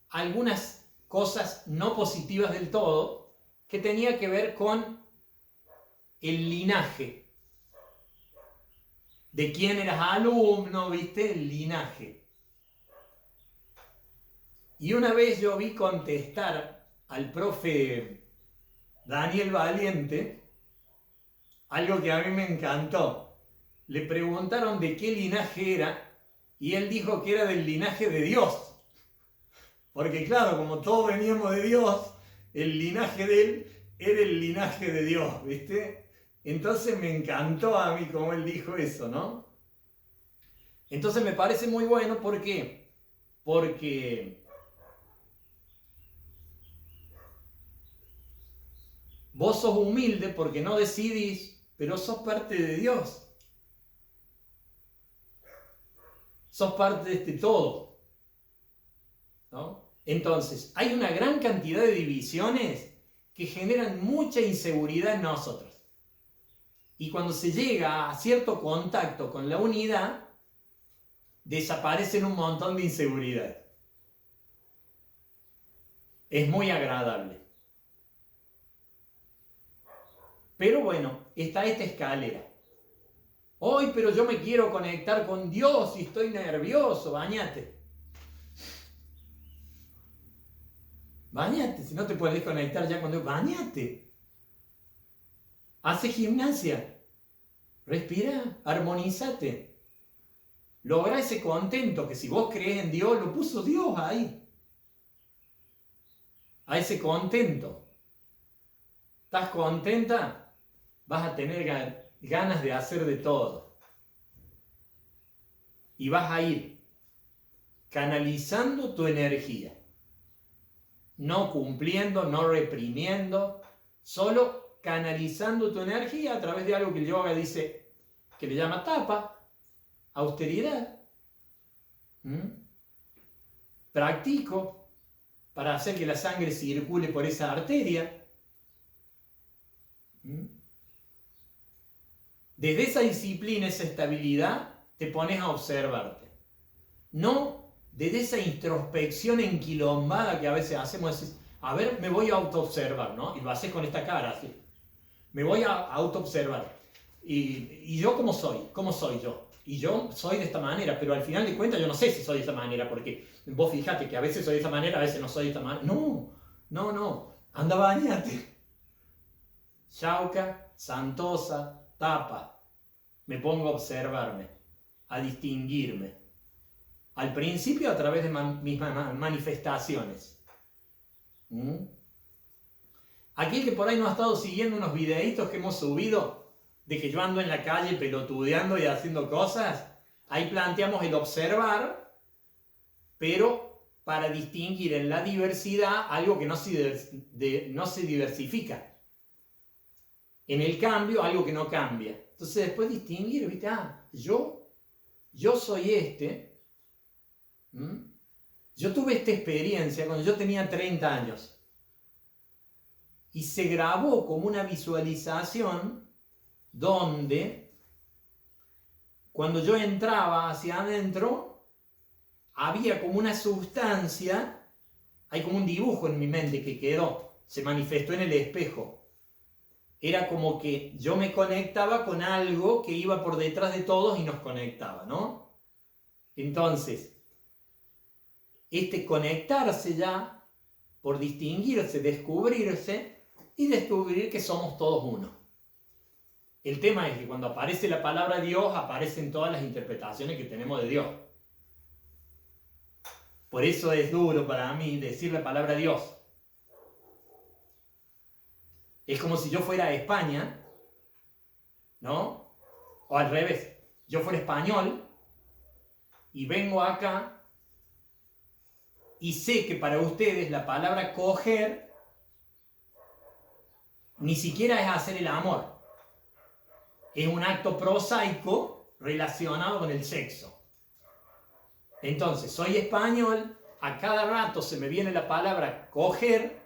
algunas cosas no positivas del todo que tenía que ver con el linaje. De quién eras alumno, ¿viste? El linaje. Y una vez yo vi contestar al profe Daniel Valiente algo que a mí me encantó. Le preguntaron de qué linaje era y él dijo que era del linaje de Dios. Porque claro, como todos veníamos de Dios, el linaje de él era el linaje de Dios, ¿viste? Entonces me encantó a mí como él dijo eso, ¿no? Entonces me parece muy bueno, ¿por qué? Porque vos sos humilde porque no decidís, pero sos parte de Dios. Sos parte de este todo, ¿no? Entonces, hay una gran cantidad de divisiones que generan mucha inseguridad en nosotros. Y cuando se llega a cierto contacto con la unidad, desaparecen un montón de inseguridad. Es muy agradable. Pero bueno, está esta escalera. Hoy, pero yo me quiero conectar con Dios y estoy nervioso. Bañate. Bañate, si no te puedes conectar ya con Dios, bañate. Hace gimnasia. Respira, armonízate. Logra ese contento que si vos crees en Dios, lo puso Dios ahí. A ese contento. ¿Estás contenta? Vas a tener ganas de hacer de todo. Y vas a ir canalizando tu energía. No cumpliendo, no reprimiendo, solo canalizando tu energía a través de algo que el yoga dice, que le llama tapa, austeridad. Practico para hacer que la sangre circule por esa arteria. Desde esa disciplina, esa estabilidad, te pones a observarte. No desde esa introspección enquilombada que a veces hacemos, decís, a ver, me voy a autoobservar, ¿no? Y lo haces con esta cara, así. Me voy a autoobservar. ¿Y yo cómo soy? ¿Cómo soy yo? Y yo soy de esta manera, pero al final de cuentas yo no sé si soy de esta manera, porque vos fijate que a veces soy de esta manera, a veces no soy de esta manera. No. Anda, bañate. Chauca, Santosa, tapa. Me pongo a observarme, a distinguirme. Al principio a través de mis manifestaciones. Aquel que por ahí no ha estado siguiendo unos videitos que hemos subido, de que yo ando en la calle pelotudeando y haciendo cosas, ahí planteamos el observar, pero para distinguir en la diversidad algo que no se diversifica. En el cambio, algo que no cambia. Entonces después distinguir, ¿viste? Yo soy este. Yo tuve esta experiencia cuando yo tenía 30 años y se grabó como una visualización donde cuando yo entraba hacia adentro había como una sustancia, hay como un dibujo en mi mente que quedó, se manifestó en el espejo. Era como que yo me conectaba con algo que iba por detrás de todos y nos conectaba, ¿no? Entonces, conectarse ya, por distinguirse, descubrirse y descubrir que somos todos uno. El tema es que cuando aparece la palabra Dios, aparecen todas las interpretaciones que tenemos de Dios. Por eso es duro para mí decir la palabra Dios. Es como si yo fuera a España, ¿no? O al revés, yo fuera español y vengo acá y sé que para ustedes la palabra coger ni siquiera es hacer el amor. Es un acto prosaico relacionado con el sexo. Entonces, soy español, a cada rato se me viene la palabra coger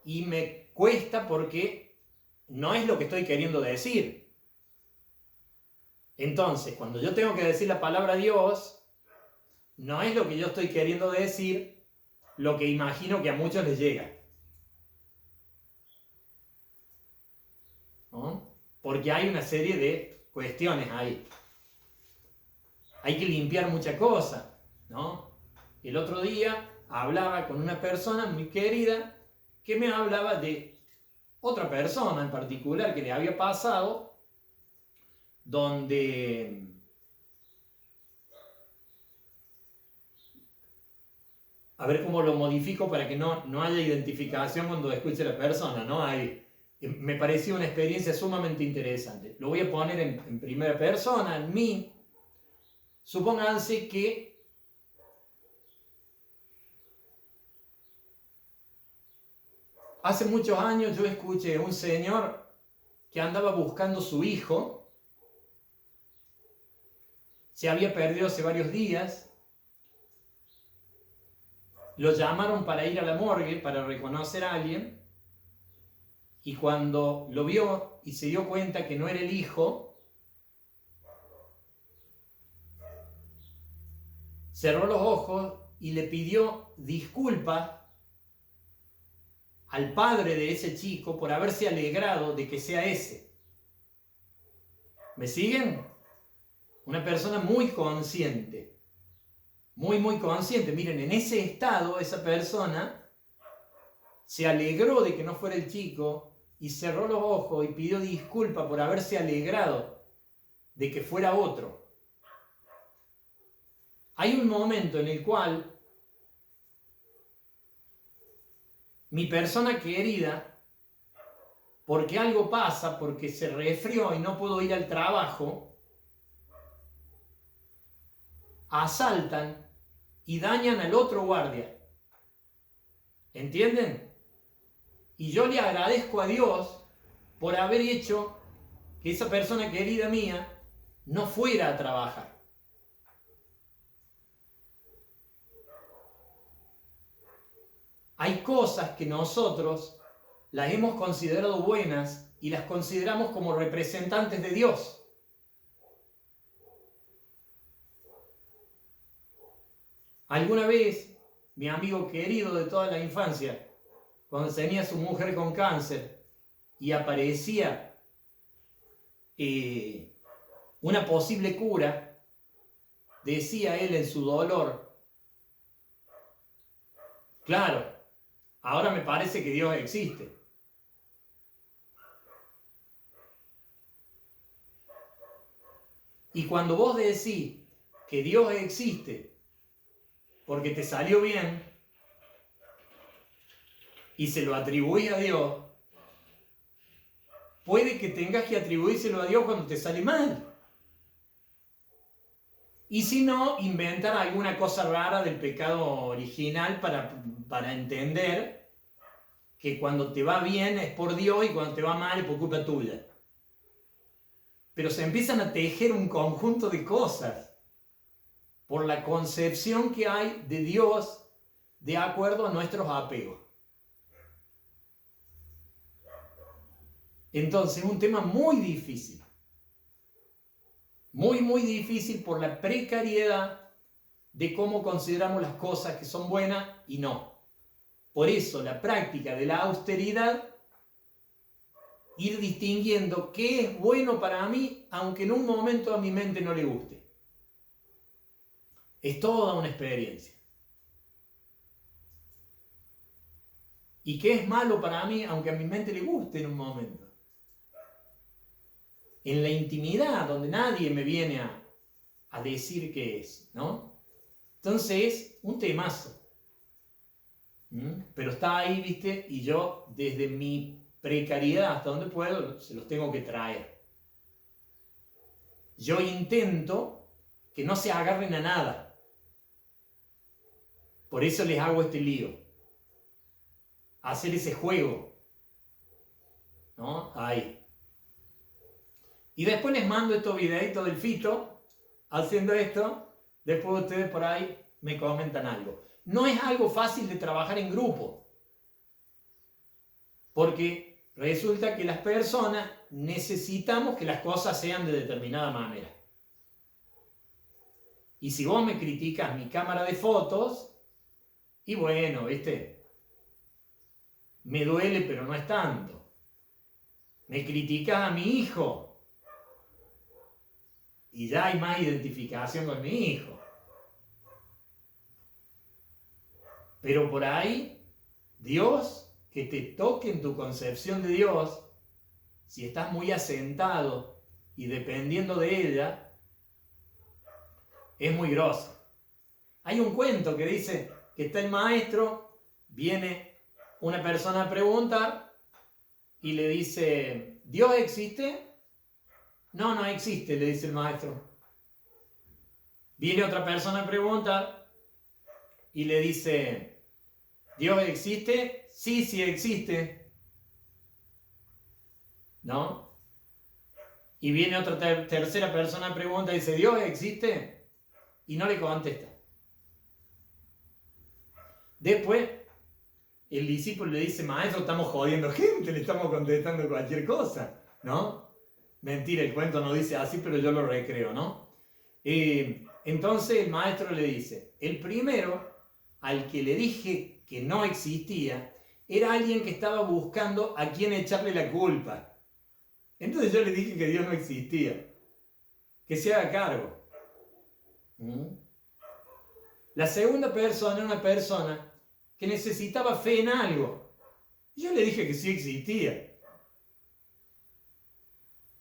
y me cuesta porque no es lo que estoy queriendo decir. Entonces, cuando yo tengo que decir la palabra Dios, no es lo que yo estoy queriendo decir, lo que imagino que a muchos les llega. ¿No? Porque hay una serie de cuestiones ahí. Hay que limpiar muchas cosas, ¿no? El otro día hablaba con una persona muy querida que me hablaba de otra persona en particular que le había pasado, donde a ver cómo lo modifico para que no haya identificación cuando escuche a la persona, ¿no? Me pareció una experiencia sumamente interesante. Lo voy a poner en primera persona, en mí. Supónganse que hace muchos años yo escuché a un señor que andaba buscando su hijo, se había perdido hace varios días, lo llamaron para ir a la morgue para reconocer a alguien, y cuando lo vio y se dio cuenta que no era el hijo, cerró los ojos y le pidió disculpas al padre de ese chico por haberse alegrado de que sea ese. ¿Me siguen? Una persona muy consciente, muy consciente. Miren, en ese estado esa persona se alegró de que no fuera el chico y cerró los ojos y pidió disculpas por haberse alegrado de que fuera otro. Hay un momento en el cual mi persona querida, porque algo pasa, porque se resfrió y no puedo ir al trabajo, asaltan y dañan al otro guardia. ¿Entienden? Y yo le agradezco a Dios por haber hecho que esa persona querida mía no fuera a trabajar. Hay cosas que nosotros las hemos considerado buenas y las consideramos como representantes de Dios. Alguna vez, mi amigo querido de toda la infancia, cuando tenía a su mujer con cáncer y aparecía una posible cura, decía él en su dolor, claro, ahora me parece que Dios existe. Y cuando vos decís que Dios existe porque te salió bien y se lo atribuís a Dios, puede que tengas que atribuírselo a Dios cuando te sale mal. Y si no, inventar alguna cosa rara del pecado original para entender que cuando te va bien es por Dios y cuando te va mal es por culpa tuya. Pero se empiezan a tejer un conjunto de cosas por la concepción que hay de Dios de acuerdo a nuestros apegos. Entonces es un tema muy difícil. Muy difícil por la precariedad de cómo consideramos las cosas que son buenas y no. Por eso la práctica de la austeridad, ir distinguiendo qué es bueno para mí, aunque en un momento a mi mente no le guste. Es toda una experiencia. Y qué es malo para mí, aunque a mi mente le guste en un momento. en la intimidad, donde nadie me viene a decir qué es, ¿no? Entonces, un temazo. Pero está ahí, ¿viste? Y yo, desde mi precariedad hasta donde puedo, se los tengo que traer. Yo intento que no se agarren a nada. Por eso les hago este lío. Hacer ese juego, ¿no? Ahí. Y después les mando estos videitos del Fito haciendo esto. Después ustedes por ahí me comentan algo. No es algo fácil de trabajar en grupo. Porque resulta que las personas necesitamos que las cosas sean de determinada manera. Y si vos me criticas mi cámara de fotos, y bueno, ¿viste? Me duele, pero no es tanto. Me criticas a mi hijo, y ya hay más identificación con mi hijo. Pero por ahí, Dios, que te toque en tu concepción de Dios, si estás muy asentado y dependiendo de ella, es muy grosso. Hay un cuento que dice que está el maestro, viene una persona a preguntar y le dice, ¿Dios existe? No, no existe, le dice el maestro. Viene otra persona a preguntar y le dice, ¿Dios existe? Sí, sí existe. ¿No? Y viene otra tercera persona a preguntar y dice, ¿Dios existe? Y no le contesta. Después, el discípulo le dice, maestro, estamos jodiendo gente, le estamos contestando cualquier cosa, ¿no? Mentira, el cuento no dice así, pero yo lo recreo, ¿no? Entonces el maestro le dice, el primero al que le dije que no existía, era alguien que estaba buscando a quién echarle la culpa. Entonces yo le dije que Dios no existía, que se haga cargo. La segunda persona era una persona que necesitaba fe en algo. Yo le dije que sí existía.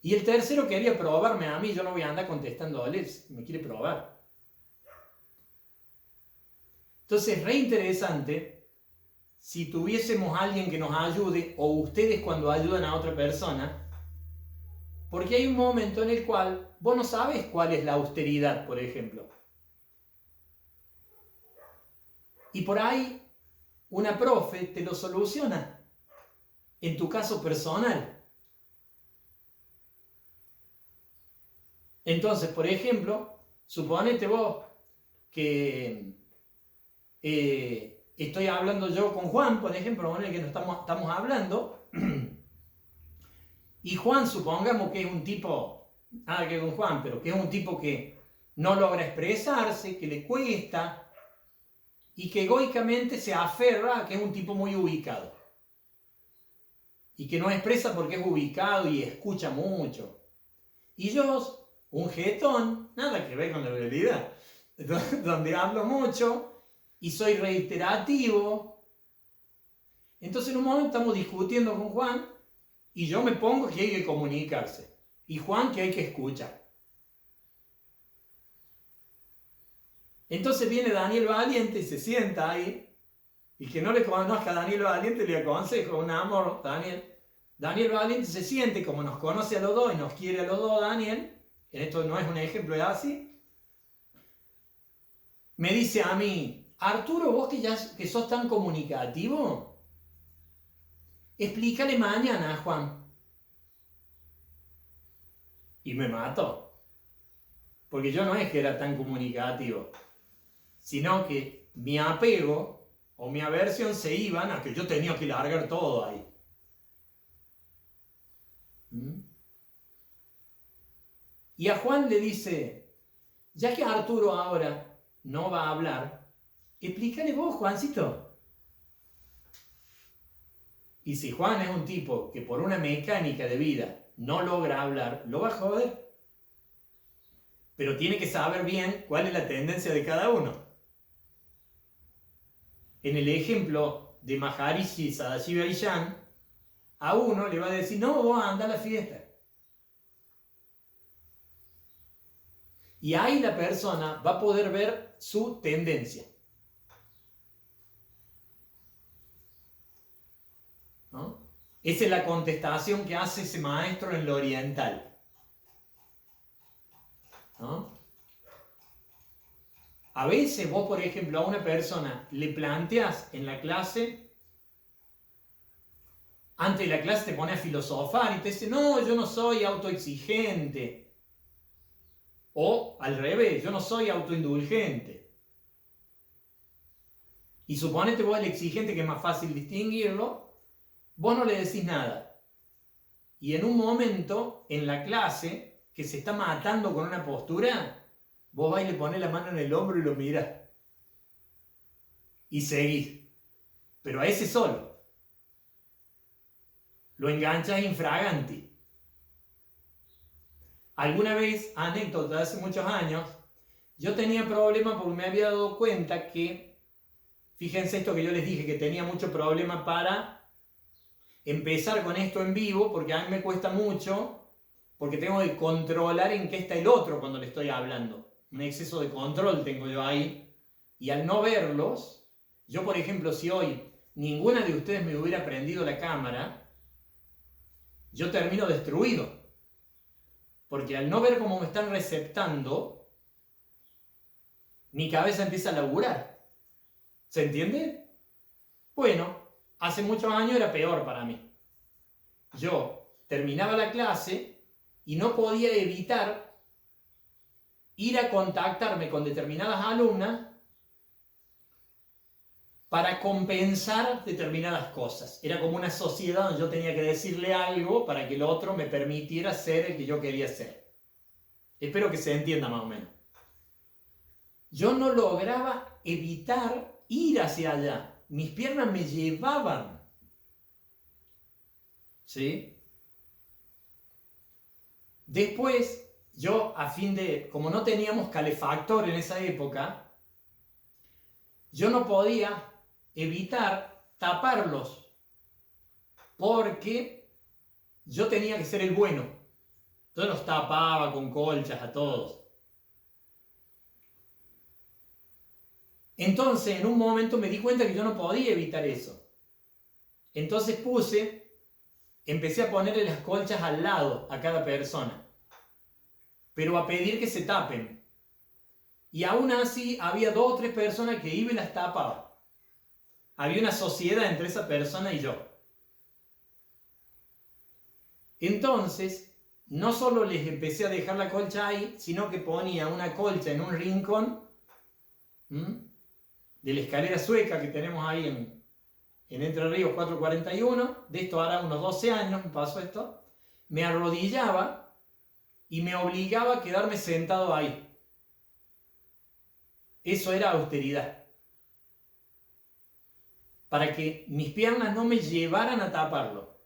Y el tercero quería probarme a mí, yo no voy a andar contestándole, me quiere probar. Entonces, re interesante, si tuviésemos a alguien que nos ayude, o ustedes cuando ayudan a otra persona, porque hay un momento en el cual vos no sabes cuál es la austeridad, por ejemplo. Y por ahí, una profe te lo soluciona, en tu caso personal. Entonces, por ejemplo, suponete vos que estoy hablando yo con Juan, por ejemplo, con el que nos estamos hablando, y Juan, supongamos que es un tipo, nada que ver con Juan, pero que es un tipo que no logra expresarse, que le cuesta, y que egoicamente se aferra a que es un tipo muy ubicado. Y que no expresa porque es ubicado y escucha mucho. Y yo, un jetón, nada que ver con la realidad, donde hablo mucho y soy reiterativo. Entonces en un momento estamos discutiendo con Juan y yo me pongo que hay que comunicarse y Juan que hay que escuchar. Entonces viene Daniel Valiente y se sienta ahí, y que no le conozca a Daniel Valiente le aconsejo un amor, Daniel Valiente se siente como nos conoce a los dos y nos quiere a los dos, Daniel, en esto no es un ejemplo, es así, me dice a mí, Arturo, vos que sos tan comunicativo, explícale mañana a Juan. Y me mató, porque yo no es que era tan comunicativo, sino que mi apego o mi aversión se iban a que yo tenía que largar todo ahí. Y a Juan le dice, ya que Arturo ahora no va a hablar, explícale vos, Juancito. Y si Juan es un tipo que por una mecánica de vida no logra hablar, lo va a joder. Pero tiene que saber bien cuál es la tendencia de cada uno. En el ejemplo de Maharishi Sadashiva Ishan, a uno le va a decir, no, vos anda a la fiesta. Y ahí la persona va a poder ver su tendencia, ¿no? Esa es la contestación que hace ese maestro en lo oriental, ¿no? A veces vos, por ejemplo, a una persona le planteas en la clase, antes de la clase te pone a filosofar y te dice, no, yo no soy autoexigente. O al revés, yo no soy autoindulgente. Y suponete vos al exigente, que es más fácil distinguirlo, vos no le decís nada. Y en un momento, en la clase, que se está matando con una postura, vos vas y le pones la mano en el hombro y lo mirás. Y seguís. Pero a ese solo. Lo enganchas infraganti. Alguna vez, anécdota de hace muchos años, yo tenía problemas porque me había dado cuenta que, fíjense esto que yo les dije, que tenía mucho problema para empezar con esto en vivo, porque a mí me cuesta mucho, porque tengo que controlar en qué está el otro cuando le estoy hablando. Un exceso de control tengo yo ahí. Y al no verlos, yo por ejemplo, si hoy ninguna de ustedes me hubiera prendido la cámara, yo termino destruido. Porque al no ver cómo me están receptando, mi cabeza empieza a laburar. ¿Se entiende? Bueno, hace muchos años era peor para mí. Yo terminaba la clase y no podía evitar ir a contactarme con determinadas alumnas para compensar determinadas cosas. Era como una sociedad donde yo tenía que decirle algo para que el otro me permitiera ser el que yo quería ser. Espero que se entienda más o menos. Yo no lograba evitar ir hacia allá. Mis piernas me llevaban. ¿Sí? Después, yo como no teníamos calefactor en esa época, yo no podía evitar taparlos, porque yo tenía que ser el bueno. Entonces los tapaba con colchas a todos. Entonces, en un momento me di cuenta que yo no podía evitar eso. Entonces empecé a ponerle las colchas al lado a cada persona, pero a pedir que se tapen. Y aún así había 2 o 3 personas que iba y las tapaba. Había una sociedad entre esa persona y yo. Entonces, no solo les empecé a dejar la colcha ahí, sino que ponía una colcha en un rincón de la escalera sueca que tenemos ahí en Entre Ríos 441. De esto hará unos 12 años me pasó esto. Me arrodillaba y me obligaba a quedarme sentado ahí. Eso era austeridad. Para que mis piernas no me llevaran a taparlo.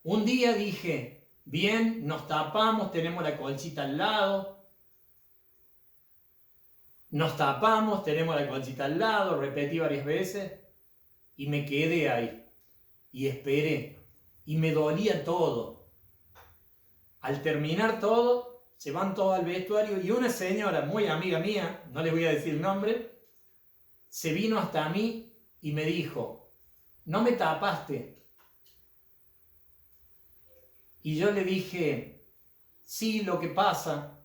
Un día dije, bien, nos tapamos, tenemos la colchita al lado. Nos tapamos, tenemos la colchita al lado, repetí varias veces y me quedé ahí. Y esperé. Y me dolía todo. Al terminar todo, se van todos al vestuario y una señora muy amiga mía, no les voy a decir el nombre, se vino hasta mí y me dijo, ¿no me tapaste? Y yo le dije, sí, lo que pasa,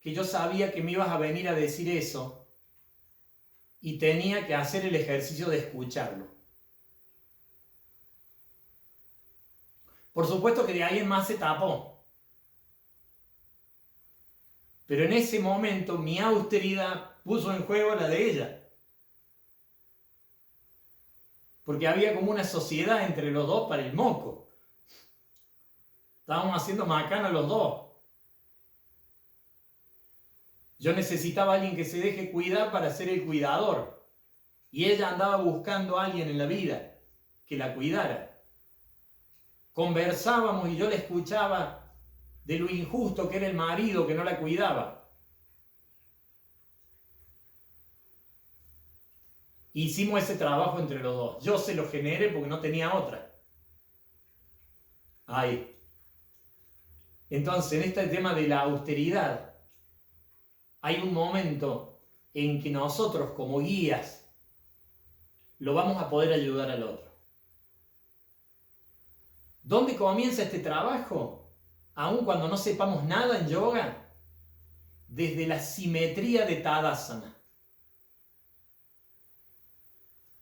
que yo sabía que me ibas a venir a decir eso y tenía que hacer el ejercicio de escucharlo. Por supuesto que de ahí en más se tapó. Pero en ese momento mi austeridad puso en juego la de ella. Porque había como una sociedad entre los dos para el moco. Estábamos haciendo macana los dos. Yo necesitaba a alguien que se deje cuidar para ser el cuidador. Y ella andaba buscando a alguien en la vida que la cuidara. Conversábamos y yo le escuchaba de lo injusto que era el marido que no la cuidaba. Hicimos ese trabajo entre los dos. Yo se lo generé porque no tenía otra. Ahí. Entonces, en este tema de la austeridad, hay un momento en que nosotros como guías lo vamos a poder ayudar al otro. ¿Dónde comienza este trabajo? Aun cuando no sepamos nada en yoga, desde la simetría de Tadasana.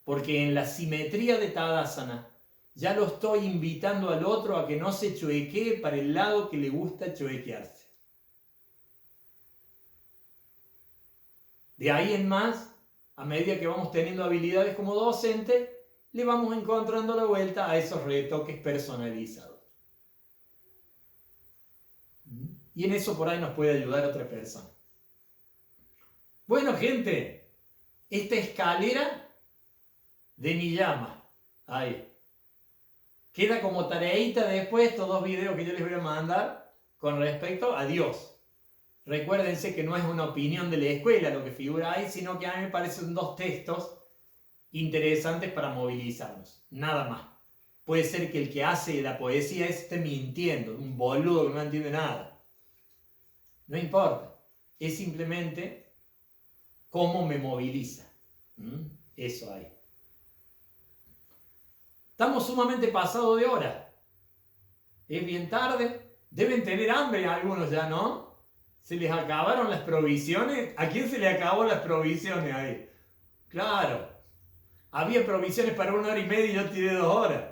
Porque en la simetría de Tadasana ya lo estoy invitando al otro a que no se choequee para el lado que le gusta choequearse. De ahí en más, a medida que vamos teniendo habilidades como docente, le vamos encontrando la vuelta a esos retoques personalizados. Y en eso por ahí nos puede ayudar otra persona. Bueno, gente, esta escalera de Niyama, ahí, queda como tareita después estos 2 videos que yo les voy a mandar con respecto a Dios. Recuérdense que no es una opinión de la escuela lo que figura ahí, sino que a mí me parecen 2 textos interesantes para movilizarnos, nada más. Puede ser que el que hace la poesía esté mintiendo, un boludo que no entiende nada. No importa, es simplemente cómo me moviliza. Eso hay. Estamos sumamente pasados de hora. Es bien tarde. Deben tener hambre algunos ya, ¿no? ¿Se les acabaron las provisiones? ¿A quién se le acabó las provisiones ahí? Claro. Había provisiones para 1 hora y media y yo tiré 2 horas.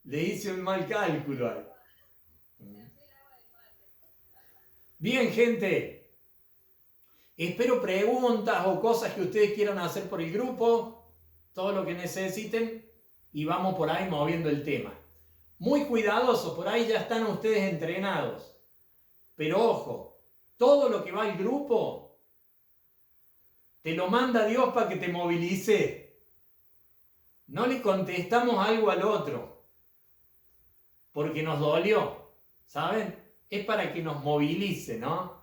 Le hice un mal cálculo ahí. Bien, gente. Espero preguntas o cosas que ustedes quieran hacer por el grupo. Todo lo que necesiten. Y vamos por ahí moviendo el tema. Muy cuidadosos, por ahí ya están ustedes entrenados. Pero ojo, todo lo que va al grupo te lo manda Dios para que te movilice. No le contestamos algo al otro porque nos dolió, ¿saben? Es para que nos movilice, ¿no?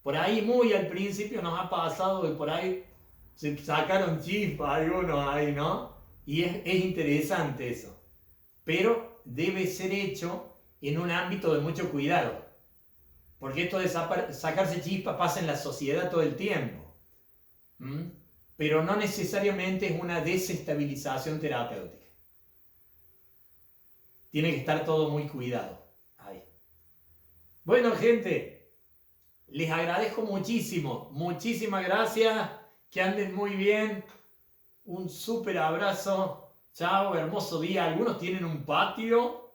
Por ahí muy al principio nos ha pasado que por ahí se sacaron chispas algunos ahí, ¿no? Y es interesante eso. Pero debe ser hecho en un ámbito de mucho cuidado. Porque esto de sacarse chispas pasa en la sociedad todo el tiempo. Pero no necesariamente es una desestabilización terapéutica. Tiene que estar todo muy cuidado. Ahí. Bueno, gente, les agradezco muchísimo. Muchísimas gracias. Que anden muy bien. Un súper abrazo. Chao, hermoso día. Algunos tienen un patio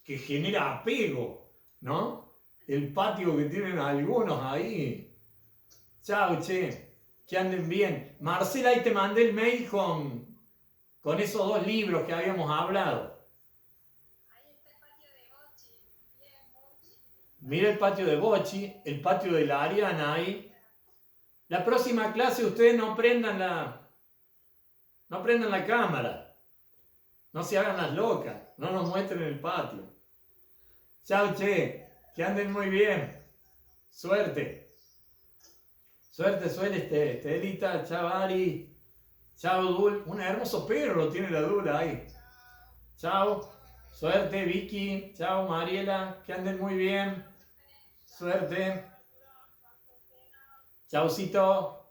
que genera apego, ¿no? El patio que tienen algunos ahí. Chao, che. Que anden bien. Marcela, ahí te mandé el mail con esos 2 libros que habíamos hablado. Ahí está el patio de Bochi. Bien, Bochi. Mira el patio de Bochi, el patio de la Ariana ahí. La próxima clase ustedes no prendan la cámara. No se hagan las locas. No nos muestren el patio. Chao, che. Que anden muy bien. Suerte. Suerte, Estelita. Chao, Ari. Chao, Dul. Un hermoso perro tiene la Dula ahí. Chao. Suerte, Vicky. Chao, Mariela. Que anden muy bien. Suerte. Chaucito.